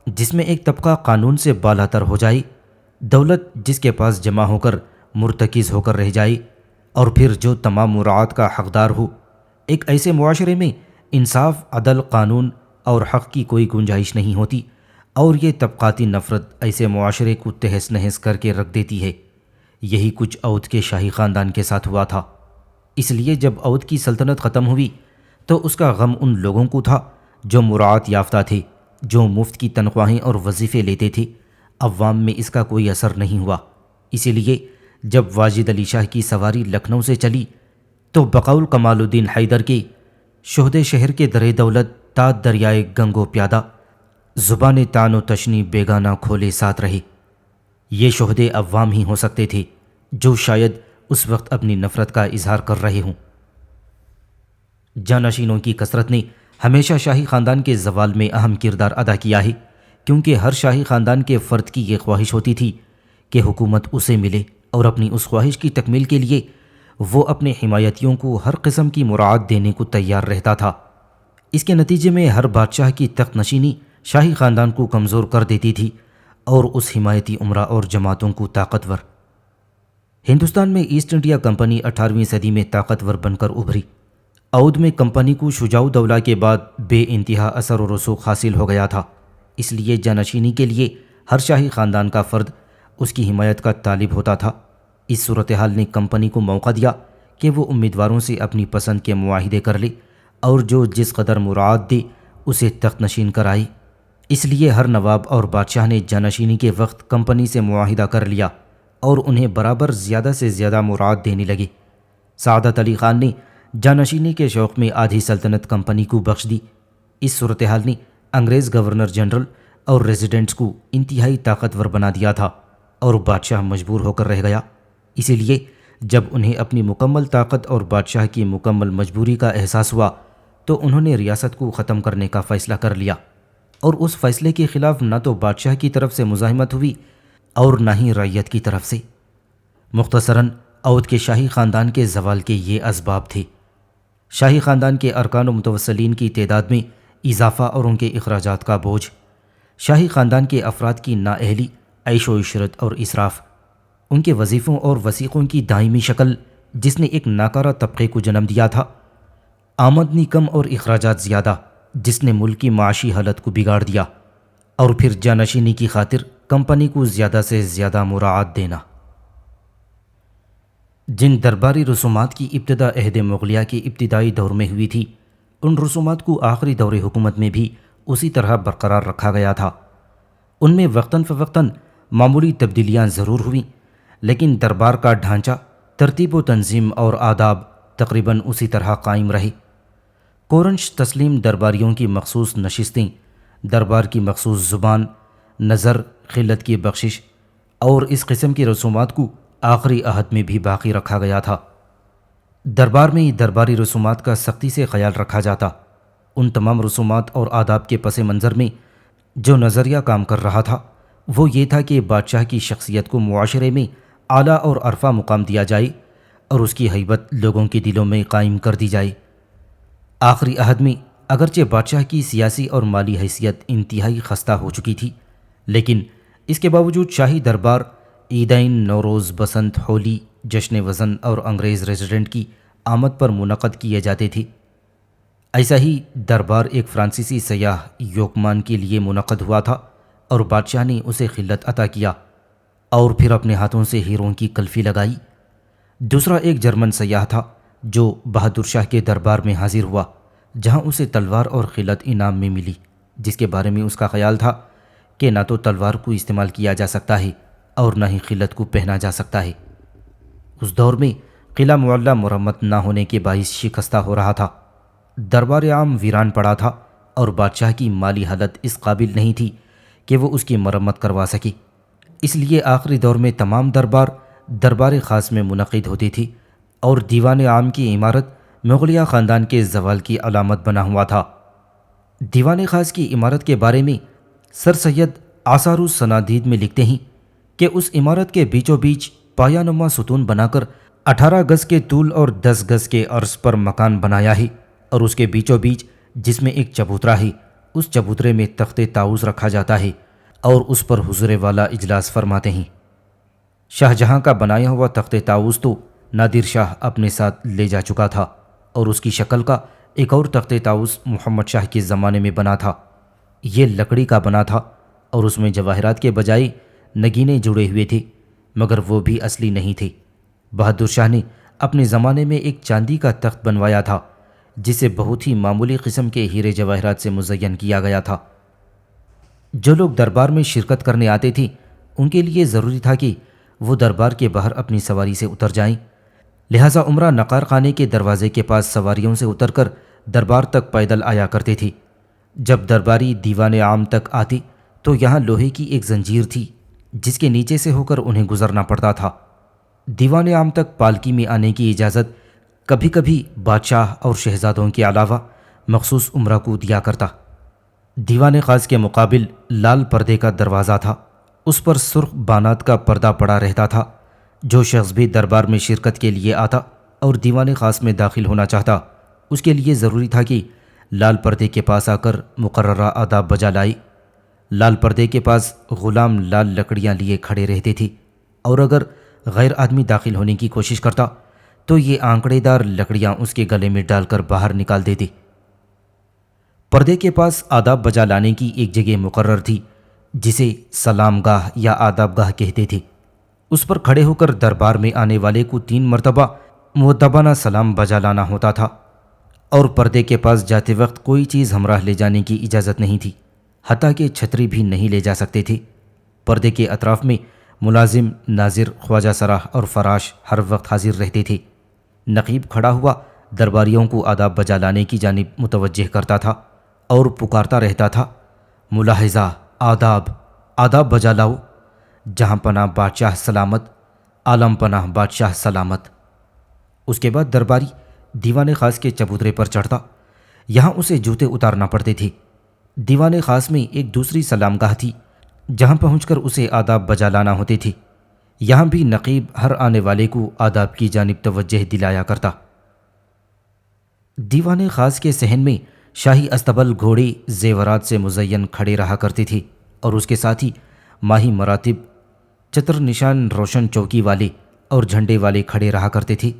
جس میں ایک طبقہ قانون سے بالاتر ہو جائے، دولت جس کے پاس جمع ہو کر مرتکز ہو کر رہ جائے اور پھر جو تمام مراعات کا حقدار ہو، ایک ایسے معاشرے میں انصاف، عدل، قانون اور حق کی کوئی گنجائش نہیں ہوتی، اور یہ طبقاتی نفرت ایسے معاشرے کو تہس نہس کر کے رکھ دیتی ہے۔ یہی کچھ اودھ کے شاہی خاندان کے ساتھ ہوا تھا۔ اس لیے جب اودھ کی سلطنت ختم ہوئی تو اس کا غم ان لوگوں کو تھا جو مراعات یافتہ تھے، جو مفت کی تنخواہیں اور وظیفے لیتے تھے۔ عوام میں اس کا کوئی اثر نہیں ہوا۔ اسی لیے جب واجد علی شاہ کی سواری لکھنؤ سے چلی تو بقول کمال الدین حیدر کے شہدے شہر کے در دولت تا دریائے گنگ و پیادہ، زبان طعن و تشنی بیگانہ کھولے ساتھ رہے۔ یہ شہدے عوام ہی ہو سکتے تھے جو شاید اس وقت اپنی نفرت کا اظہار کر رہے ہوں۔ جانشینوں کی کثرت نے ہمیشہ شاہی خاندان کے زوال میں اہم کردار ادا کیا ہے، کیونکہ ہر شاہی خاندان کے فرد کی یہ خواہش ہوتی تھی کہ حکومت اسے ملے، اور اپنی اس خواہش کی تکمیل کے لیے وہ اپنے حمایتیوں کو ہر قسم کی مراعات دینے کو تیار رہتا تھا۔ اس کے نتیجے میں ہر بادشاہ کی تخت نشینی شاہی خاندان کو کمزور کر دیتی تھی اور اس حمایتی امراء اور جماعتوں کو طاقتور۔ ہندوستان میں ایسٹ انڈیا کمپنی 18ویں صدی میں طاقتور بن کر ابھری۔ اودھ میں کمپنی کو شجاع الدولہ کے بعد بے انتہا اثر و رسوخ حاصل ہو گیا تھا، اس لیے جانشینی کے لیے ہر شاہی خاندان کا فرد اس کی حمایت کا طالب ہوتا تھا۔ اس صورتحال نے کمپنی کو موقع دیا کہ وہ امیدواروں سے اپنی پسند کے معاہدے کر لے اور جو جس قدر مراعات دے اسے تخت نشین کرائے۔ اس لیے ہر نواب اور بادشاہ نے جانشینی کے وقت کمپنی سے معاہدہ کر لیا اور انہیں برابر زیادہ سے زیادہ مراعات دینے لگے۔ سعادت علی خان نے جانشینی کے شوق میں آدھی سلطنت کمپنی کو بخش دی۔ اس صورتحال نے انگریز گورنر جنرل اور ریزیڈنٹس کو انتہائی طاقتور بنا دیا تھا اور بادشاہ مجبور ہو کر رہ گیا۔ اسی لیے جب انہیں اپنی مکمل طاقت اور بادشاہ کی مکمل مجبوری کا احساس ہوا تو انہوں نے ریاست کو ختم کرنے کا فیصلہ کر لیا، اور اس فیصلے کے خلاف نہ تو بادشاہ کی طرف سے مزاحمت ہوئی اور نہ ہی رعیت کی طرف سے۔ مختصراً اودھ کے شاہی خاندان کے زوال کے یہ اسباب تھے: شاہی خاندان کے ارکان و متوسلین کی تعداد میں اضافہ اور ان کے اخراجات کا بوجھ، شاہی خاندان کے افراد کی نااہلی، عیش و عشرت اور اسراف، ان کے وظیفوں اور وثیقوں کی دائمی شکل جس نے ایک ناکارہ طبقے کو جنم دیا تھا، آمدنی کم اور اخراجات زیادہ جس نے ملک کی معاشی حالت کو بگاڑ دیا، اور پھر جانشینی کی خاطر کمپنی کو زیادہ سے زیادہ مراعات دینا۔ جن درباری رسومات کی ابتدا عہد مغلیہ کے ابتدائی دور میں ہوئی تھی، ان رسومات کو آخری دور حکومت میں بھی اسی طرح برقرار رکھا گیا تھا۔ ان میں وقتاً فوقتاً معمولی تبدیلیاں ضرور ہوئیں، لیکن دربار کا ڈھانچہ، ترتیب و تنظیم اور آداب تقریباً اسی طرح قائم رہے۔ کورنش تسلیم درباریوں کی مخصوص نشستیں، دربار کی مخصوص زبان، نظر، خلت کی بخشش اور اس قسم کی رسومات کو آخری عہد میں بھی باقی رکھا گیا تھا۔ دربار میں درباری رسومات کا سختی سے خیال رکھا جاتا۔ ان تمام رسومات اور آداب کے پس منظر میں جو نظریہ کام کر رہا تھا وہ یہ تھا کہ بادشاہ کی شخصیت کو معاشرے میں اعلیٰ اور عرفہ مقام دیا جائے اور اس کی ہیبت لوگوں کے دلوں میں قائم کر دی جائے۔ آخری عہد میں اگرچہ بادشاہ کی سیاسی اور مالی حیثیت انتہائی خستہ ہو چکی تھی، لیکن اس کے باوجود شاہی دربار عیدین، نوروز، بسنت، ہولی، جشن وزن اور انگریز ریزیڈنٹ کی آمد پر منعقد کیے جاتے تھے۔ ایسا ہی دربار ایک فرانسیسی سیاح یوکمان کے لیے منعقد ہوا تھا اور بادشاہ نے اسے خلت عطا کیا اور پھر اپنے ہاتھوں سے ہیروں کی کلفی لگائی۔ دوسرا ایک جرمن سیاح تھا جو بہادر شاہ کے دربار میں حاضر ہوا، جہاں اسے تلوار اور خلت انعام میں ملی، جس کے بارے میں اس کا خیال تھا کہ نہ تو تلوار کو استعمال کیا جا سکتا ہے اور نہ ہی خلت کو پہنا جا سکتا ہے۔ اس دور میں قلعہ معلیٰ مرمت نہ ہونے کے باعث شکستہ ہو رہا تھا، دربار عام ویران پڑا تھا اور بادشاہ کی مالی حالت اس قابل نہیں تھی کہ وہ اس کی مرمت کروا سکے۔ اس لیے آخری دور میں تمام دربار خاص میں منعقد ہوتی تھی اور دیوان عام کی عمارت مغلیہ خاندان کے زوال کی علامت بنا ہوا تھا۔ دیوان خاص کی عمارت کے بارے میں سر سید آثار السنادید میں لکھتے ہیں کہ اس عمارت کے بیچوں بیچ پایہ نما ستون بنا کر 18 گز کے طول اور 10 گز کے عرض پر مکان بنایا ہے، اور اس کے بیچوں بیچ جس میں ایک چبوترا ہے، اس چبوترے میں تخت طاؤس رکھا جاتا ہے اور اس پر حضور والا اجلاس فرماتے ہیں۔ شاہ جہاں کا بنایا ہوا تخت طاؤس تو نادر شاہ اپنے ساتھ لے جا چکا تھا، اور اس کی شکل کا ایک اور تخت طاؤس محمد شاہ کے زمانے میں بنا تھا۔ یہ لکڑی کا بنا تھا اور اس میں جواہرات کے بجائے نگینے جڑے ہوئے تھے، مگر وہ بھی اصلی نہیں تھے۔ بہادر شاہ نے اپنے زمانے میں ایک چاندی کا تخت بنوایا تھا جسے بہت ہی معمولی قسم کے ہیرے جواہرات سے مزین کیا گیا تھا۔ جو لوگ دربار میں شرکت کرنے آتے تھے ان کے لیے ضروری تھا کہ وہ دربار کے باہر اپنی سواری سے اتر جائیں، لہٰذا عمرہ نقار خانے کے دروازے کے پاس سواریوں سے اتر کر دربار تک پیدل آیا کرتے تھے۔ جب درباری دیوان عام تک آتے تو یہاں لوہے کی ایک زنجیر تھی جس کے نیچے سے ہو کر انہیں گزرنا پڑتا تھا۔ دیوان عام تک پالکی میں آنے کی اجازت کبھی کبھی بادشاہ اور شہزادوں کے علاوہ مخصوص عمرہ کو دیا کرتا۔ دیوان خاص کے مقابل لال پردے کا دروازہ تھا، اس پر سرخ بانات کا پردہ پڑا رہتا تھا۔ جو شخص بھی دربار میں شرکت کے لیے آتا اور دیوان خاص میں داخل ہونا چاہتا، اس کے لیے ضروری تھا کہ لال پردے کے پاس آ کر مقررہ آداب بجا لائے۔ لال پردے کے پاس غلام لال لکڑیاں لیے کھڑے رہتے تھے، اور اگر غیر آدمی داخل ہونے کی کوشش کرتا تو یہ آنکڑے دار لکڑیاں اس کے گلے میں ڈال کر باہر نکال دیتے۔ پردے کے پاس آداب بجا لانے کی ایک جگہ مقرر تھی جسے سلام گاہ یا آداب گاہ کہتے تھے۔ اس پر کھڑے ہو کر دربار میں آنے والے کو 3 مرتبہ مؤدبانہ سلام بجا لانا ہوتا تھا، اور پردے کے پاس جاتے وقت کوئی چیز ہمراہ لے جانے کی اجازت نہیں تھی، حتیٰ کہ چھتری بھی نہیں لے جا سکتے تھے۔ پردے کے اطراف میں ملازم، ناظر، خواجہ سراہ اور فراش ہر وقت حاضر رہتے تھے۔ نقیب کھڑا ہوا درباریوں کو آداب بجا لانے کی جانب متوجہ کرتا تھا اور پکارتا رہتا تھا، ملاحظہ، آداب، آداب بجا لاؤ، جہاں پناہ بادشاہ سلامت، عالم پناہ بادشاہ سلامت۔ اس کے بعد درباری دیوان خاص کے چبوترے پر چڑھتا، یہاں اسے جوتے اتارنا پڑتے تھے۔ دیوان خاص میں ایک دوسری سلام گاہ تھی جہاں پہنچ کر اسے آداب بجا لانا ہوتے تھے۔ یہاں بھی نقیب ہر آنے والے کو آداب کی جانب توجہ دلایا کرتا۔ دیوان خاص کے صحن میں شاہی استبل گھوڑے زیورات سے مزین کھڑے رہا کرتے تھے، اور اس کے ساتھ ہی ماہی مراتب، چتر نشان روشن چوکی والے اور جھنڈے والے کھڑے رہا کرتے تھے،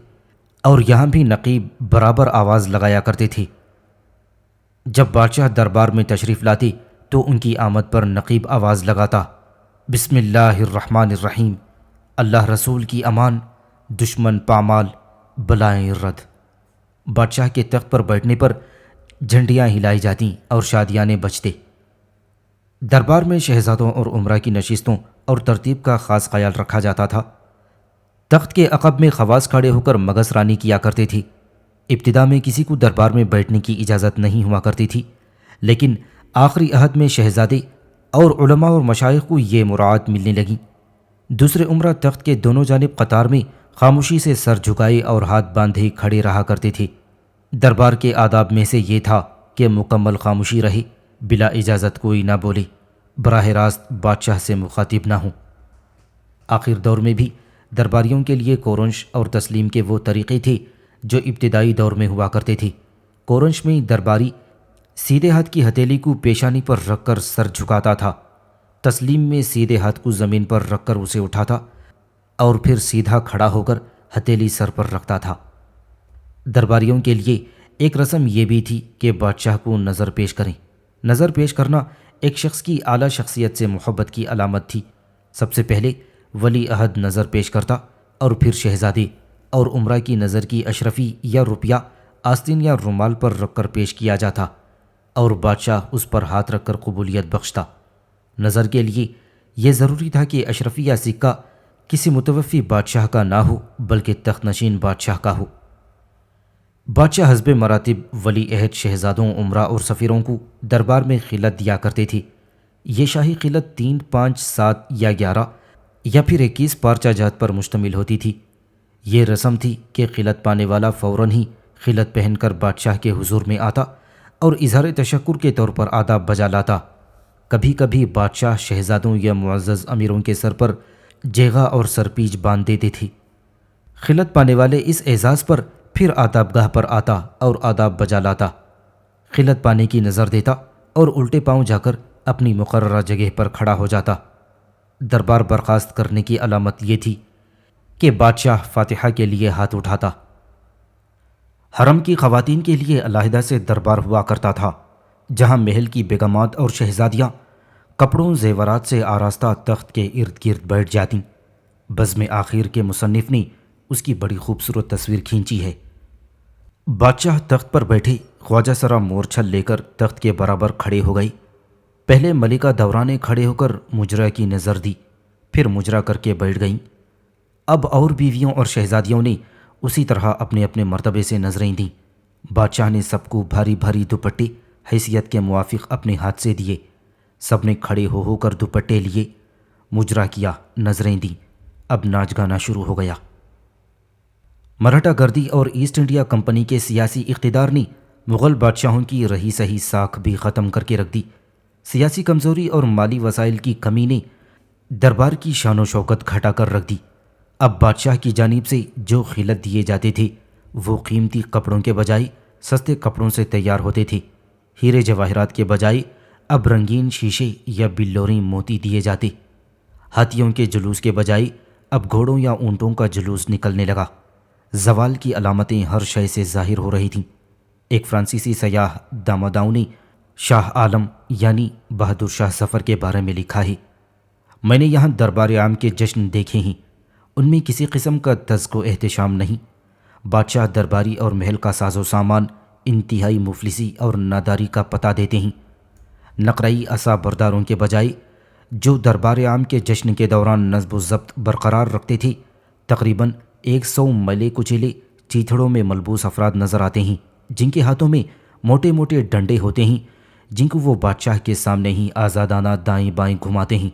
اور یہاں بھی نقیب برابر آواز لگایا کرتے تھے۔ جب بادشاہ دربار میں تشریف لاتے تو ان کی آمد پر نقیب آواز لگاتا، بسم اللہ الرحمن الرحیم، اللہ رسول کی امان، دشمن پامال، بلائیں رد۔ بادشاہ کے تخت پر بیٹھنے پر جھنڈیاں ہلائی جاتیں اور شادیانے بجتے۔ دربار میں شہزادوں اور امراء کی نشستوں اور ترتیب کا خاص خیال رکھا جاتا تھا۔ تخت کے عقب میں خواص کھڑے ہو کر مگس رانی کیا کرتے تھے۔ ابتدا میں کسی کو دربار میں بیٹھنے کی اجازت نہیں ہوا کرتی تھی، لیکن آخری عہد میں شہزادے اور علماء اور مشائخ کو یہ مراعات ملنے لگیں۔ دوسرے امراء تخت کے دونوں جانب قطار میں خاموشی سے سر جھکائے اور ہاتھ باندھے کھڑے رہا کرتے تھے۔ دربار کے آداب میں سے یہ تھا کہ مکمل خاموشی رہے، بلا اجازت کوئی نہ بولے، براہ راست بادشاہ سے مخاطب نہ ہوں۔ آخر دور میں بھی درباریوں کے لیے کورنش اور تسلیم کے وہ طریقے تھے جو ابتدائی دور میں ہوا کرتے تھے۔ کورنش میں درباری سیدھے ہاتھ کی ہتھیلی کو پیشانی پر رکھ کر سر جھکاتا تھا، تسلیم میں سیدھے ہاتھ کو زمین پر رکھ کر اسے اٹھاتا اور پھر سیدھا کھڑا ہو کر ہتھیلی سر پر رکھتا تھا۔ درباریوں کے لیے ایک رسم یہ بھی تھی کہ بادشاہ کو نظر پیش کریں۔ نظر پیش کرنا ایک شخص کی اعلیٰ شخصیت سے محبت کی علامت تھی۔ سب سے پہلے ولی عہد نظر پیش کرتا اور پھر شہزادے اور امراء کی نظر کی اشرفی یا روپیہ آستین یا رومال پر رکھ کر پیش کیا جاتا اور بادشاہ اس پر ہاتھ رکھ کر قبولیت بخشتا۔ نظر کے لیے یہ ضروری تھا کہ اشرفی یا سکہ کسی متوفی بادشاہ کا نہ ہو بلکہ تخت نشین بادشاہ کا ہو۔ بادشاہ حسب مراتب ولی عہد شہزادوں، امراء اور سفیروں کو دربار میں خلعت دیا کرتے تھے۔ یہ شاہی خلعت 3، 5، 7 یا 11 یا پھر 21 پارچہ جات پر مشتمل ہوتی تھی۔ یہ رسم تھی کہ خلعت پانے والا فوراً ہی خلعت پہن کر بادشاہ کے حضور میں آتا اور اظہار تشکر کے طور پر آداب بجا لاتا۔ کبھی کبھی بادشاہ شہزادوں یا معزز امیروں کے سر پر جیغا اور سرپیچ باندھ دیتے تھے۔ خلعت پانے والے اس اعزاز پر پھر آداب گاہ پر آتا اور آداب بجا لاتا، خلعت پانے کی نظر دیتا اور الٹے پاؤں جا کر اپنی مقررہ جگہ پر کھڑا ہو جاتا۔ دربار برخاست کرنے کی علامت یہ تھی کہ بادشاہ فاتحہ کے لیے ہاتھ اٹھاتا۔ حرم کی خواتین کے لیے علیحدہ سے دربار ہوا کرتا تھا، جہاں محل کی بیگمات اور شہزادیاں کپڑوں زیورات سے آراستہ تخت کے ارد گرد بیٹھ جاتیں۔ بزم آخر کے مصنف نے اس کی بڑی خوبصورت تصویر کھینچی ہے۔ بادشاہ تخت پر بیٹھے، خواجہ سرا مورچھل لے کر تخت کے برابر کھڑے ہو گئی۔ پہلے ملکہ دورہ نے کھڑے ہو کر مجرا کی نظر دی، پھر مجرا کر کے بیٹھ گئیں۔ اب اور بیویوں اور شہزادیوں نے اسی طرح اپنے اپنے مرتبے سے نظریں دیں۔ بادشاہ نے سب کو بھاری بھاری دوپٹے حیثیت کے موافق اپنے ہاتھ سے دیے۔ سب نے کھڑے ہو کر دوپٹے لیے، مجرا کیا، نظریں دیں۔ اب ناچ گانا شروع ہو گیا۔ مراٹھا گردی اور ایسٹ انڈیا کمپنی کے سیاسی اقتدار نے مغل بادشاہوں کی رہی سہی ساکھ بھی ختم کر کے رکھ دی۔ سیاسی کمزوری اور مالی وسائل کی کمی نے دربار کی شان و شوکت گھٹا کر رکھ دی۔ اب بادشاہ کی جانب سے جو خلعت دیے جاتے تھے وہ قیمتی کپڑوں کے بجائے سستے کپڑوں سے تیار ہوتے تھے۔ ہیرے جواہرات کے بجائے اب رنگین شیشے یا بلوری موتی دیے جاتے۔ ہاتھیوں کے جلوس کے بجائے اب گھوڑوں یا اونٹوں کا جلوس نکلنے لگا۔ زوال کی علامتیں ہر شے سے ظاہر ہو رہی تھیں۔ ایک فرانسیسی سیاح داماداؤں نے شاہ عالم یعنی بہادر شاہ ظفر کے بارے میں لکھا ہے، میں نے یہاں دربار عام کے جشن دیکھے ہیں، ان میں کسی قسم کا تزک و احتشام نہیں۔ بادشاہ درباری اور محل کا ساز و سامان انتہائی مفلسی اور ناداری کا پتہ دیتے ہیں۔ نقرئی عصا برداروں کے بجائے جو دربار عام کے جشن کے دوران نظم و ضبط برقرار رکھتے تھے، تقریباً 100 ملے کچیلے چیتھڑوں میں ملبوس افراد نظر آتے ہیں، جن کے ہاتھوں میں موٹے موٹے ڈنڈے ہوتے ہیں، جن کو وہ بادشاہ کے سامنے ہی آزادانہ دائیں بائیں گھماتے ہیں۔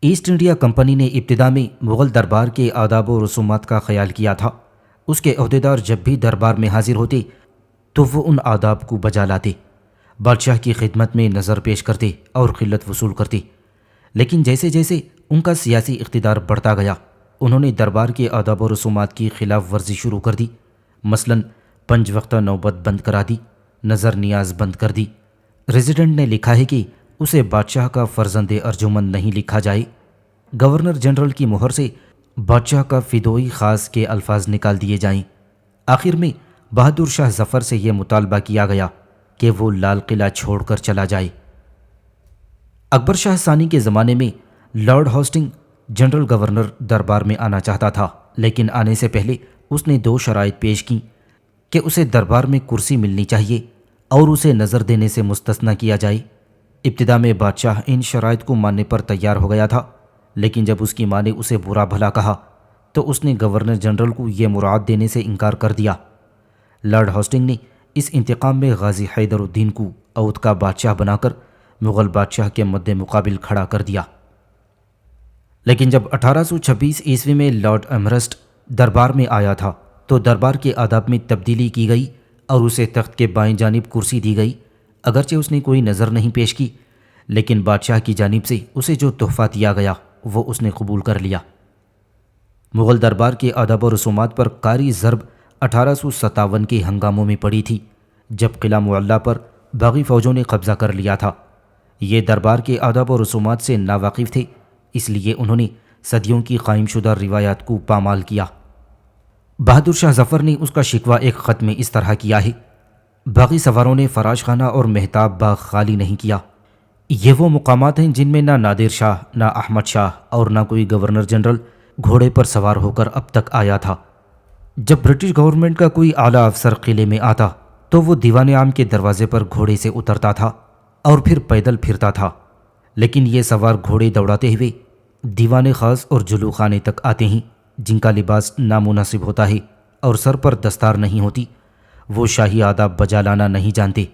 ایسٹ انڈیا کمپنی نے ابتدا میں مغل دربار کے آداب و رسومات کا خیال کیا تھا۔ اس کے عہدیدار جب بھی دربار میں حاضر ہوتے تو وہ ان آداب کو بجا لاتے، بادشاہ کی خدمت میں نظر پیش کرتے اور خلت وصول کرتے۔ لیکن جیسے جیسے ان کا سیاسی اقتدار بڑھتا گیا، انہوں نے دربار کے آداب و رسومات کی خلاف ورزی شروع کر دی۔ مثلاً 5 وقتہ نوبت بند کرا دی، نظر نیاز بند کر دی۔ ریزیڈنٹ نے لکھا ہے کہ اسے بادشاہ کا فرزند ارجمند نہیں لکھا جائے۔ گورنر جنرل کی مہر سے بادشاہ کا فدوئی خاص کے الفاظ نکال دیے جائیں۔ آخر میں بہادر شاہ ظفر سے یہ مطالبہ کیا گیا کہ وہ لال قلعہ چھوڑ کر چلا جائے۔ اکبر شاہ ثانی کے زمانے میں لارڈ ہاسٹنگ جنرل گورنر دربار میں آنا چاہتا تھا، لیکن آنے سے پہلے اس نے 2 شرائط پیش کیں کہ اسے دربار میں کرسی ملنی چاہیے اور اسے نظر دینے سے مستثنیٰ کیا جائے۔ ابتدا میں بادشاہ ان شرائط کو ماننے پر تیار ہو گیا تھا، لیکن جب اس کی ماں نے اسے برا بھلا کہا تو اس نے گورنر جنرل کو یہ مراعات دینے سے انکار کر دیا۔ لارڈ ہاسٹنگ نے اس انتقام میں غازی حیدر الدین کو اودھ کا بادشاہ بنا کر مغل بادشاہ کے مد مقابل کھڑا کر دیا۔ لیکن جب 1826 عیسوی میں لارڈ ایمہرسٹ دربار میں آیا تھا تو دربار کے آداب میں تبدیلی کی گئی اور اسے تخت کے بائیں جانب کرسی دی گئی۔ اگرچہ اس نے کوئی نظر نہیں پیش کی، لیکن بادشاہ کی جانب سے اسے جو تحفہ دیا گیا وہ اس نے قبول کر لیا۔ مغل دربار کے آداب و رسومات پر کاری ضرب 1857 کے ہنگاموں میں پڑی تھی، جب قلعہ معلیٰ پر باغی فوجوں نے قبضہ کر لیا تھا۔ یہ دربار کے آداب و رسومات سے ناواقف تھے، اس لیے انہوں نے صدیوں کی قائم شدہ روایات کو پامال کیا۔ بہادر شاہ ظفر نے اس کا شکوہ ایک خط میں اس طرح کیا ہے: باغی سواروں نے فراش خانہ اور مہتاب باغ خالی نہیں کیا۔ یہ وہ مقامات ہیں جن میں نہ نادر شاہ، نہ احمد شاہ اور نہ کوئی گورنر جنرل گھوڑے پر سوار ہو کر اب تک آیا تھا۔ جب برٹش گورنمنٹ کا کوئی اعلیٰ افسر قلعے میں آتا تو وہ دیوان عام کے دروازے پر گھوڑے سے اترتا تھا اور پھر پیدل پھرتا تھا، لیکن یہ سوار گھوڑے دوڑاتے ہوئے دیوان خاص اور جلو خانے تک آتے ہیں، جن کا لباس نامناسب ہوتا ہے اور سر پر دستار نہیں ہوتی۔ وہ شاہی آداب بجا لانا نہیں جانتے۔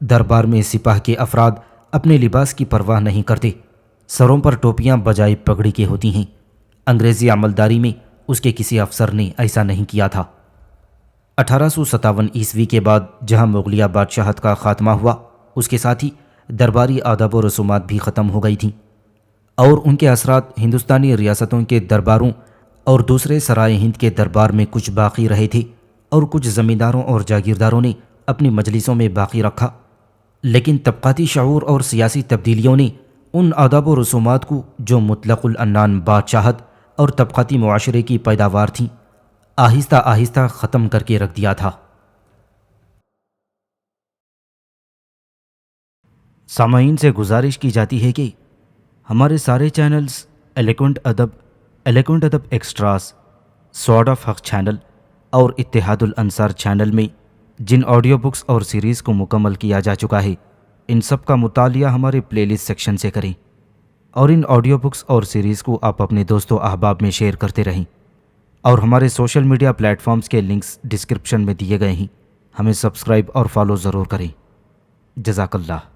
دربار میں سپاہ کے افراد اپنے لباس کی پرواہ نہیں کرتے، سروں پر ٹوپیاں بجائے پگڑی کے ہوتی ہیں۔ انگریزی عملداری میں اس کے کسی افسر نے ایسا نہیں کیا تھا۔ 1857 عیسوی کے بعد جہاں مغلیہ بادشاہت کا خاتمہ ہوا، اس کے ساتھ ہی درباری آداب و رسومات بھی ختم ہو گئی تھیں، اور ان کے اثرات ہندوستانی ریاستوں کے درباروں اور دوسرے سرائے ہند کے دربار میں کچھ باقی رہے تھے، اور کچھ زمینداروں اور جاگیرداروں نے اپنی مجلسوں میں باقی رکھا۔ لیکن طبقاتی شعور اور سیاسی تبدیلیوں نے ان آداب و رسومات کو جو مطلق العنان بادشاہت اور طبقاتی معاشرے کی پیداوار تھیں، آہستہ آہستہ ختم کر کے رکھ دیا تھا۔ سامعین سے گزارش کی جاتی ہے کہ ہمارے سارے چینلز ایلیکونٹ ادب ایکسٹراز، سوارڈ آف حق چینل اور اتحاد الانصار چینل میں جن آڈیو بکس اور سیریز کو مکمل کیا جا چکا ہے، ان سب کا مطالعہ ہمارے پلے لسٹ سیکشن سے کریں، اور ان آڈیو بکس اور سیریز کو آپ اپنے دوست و احباب میں شیئر کرتے رہیں، اور ہمارے سوشل میڈیا پلیٹ فارمز کے لنکس ڈسکرپشن میں دیے گئے ہیں۔ ہمیں سبسکرائب اور فالو ضرور کریں۔ جزاک اللہ۔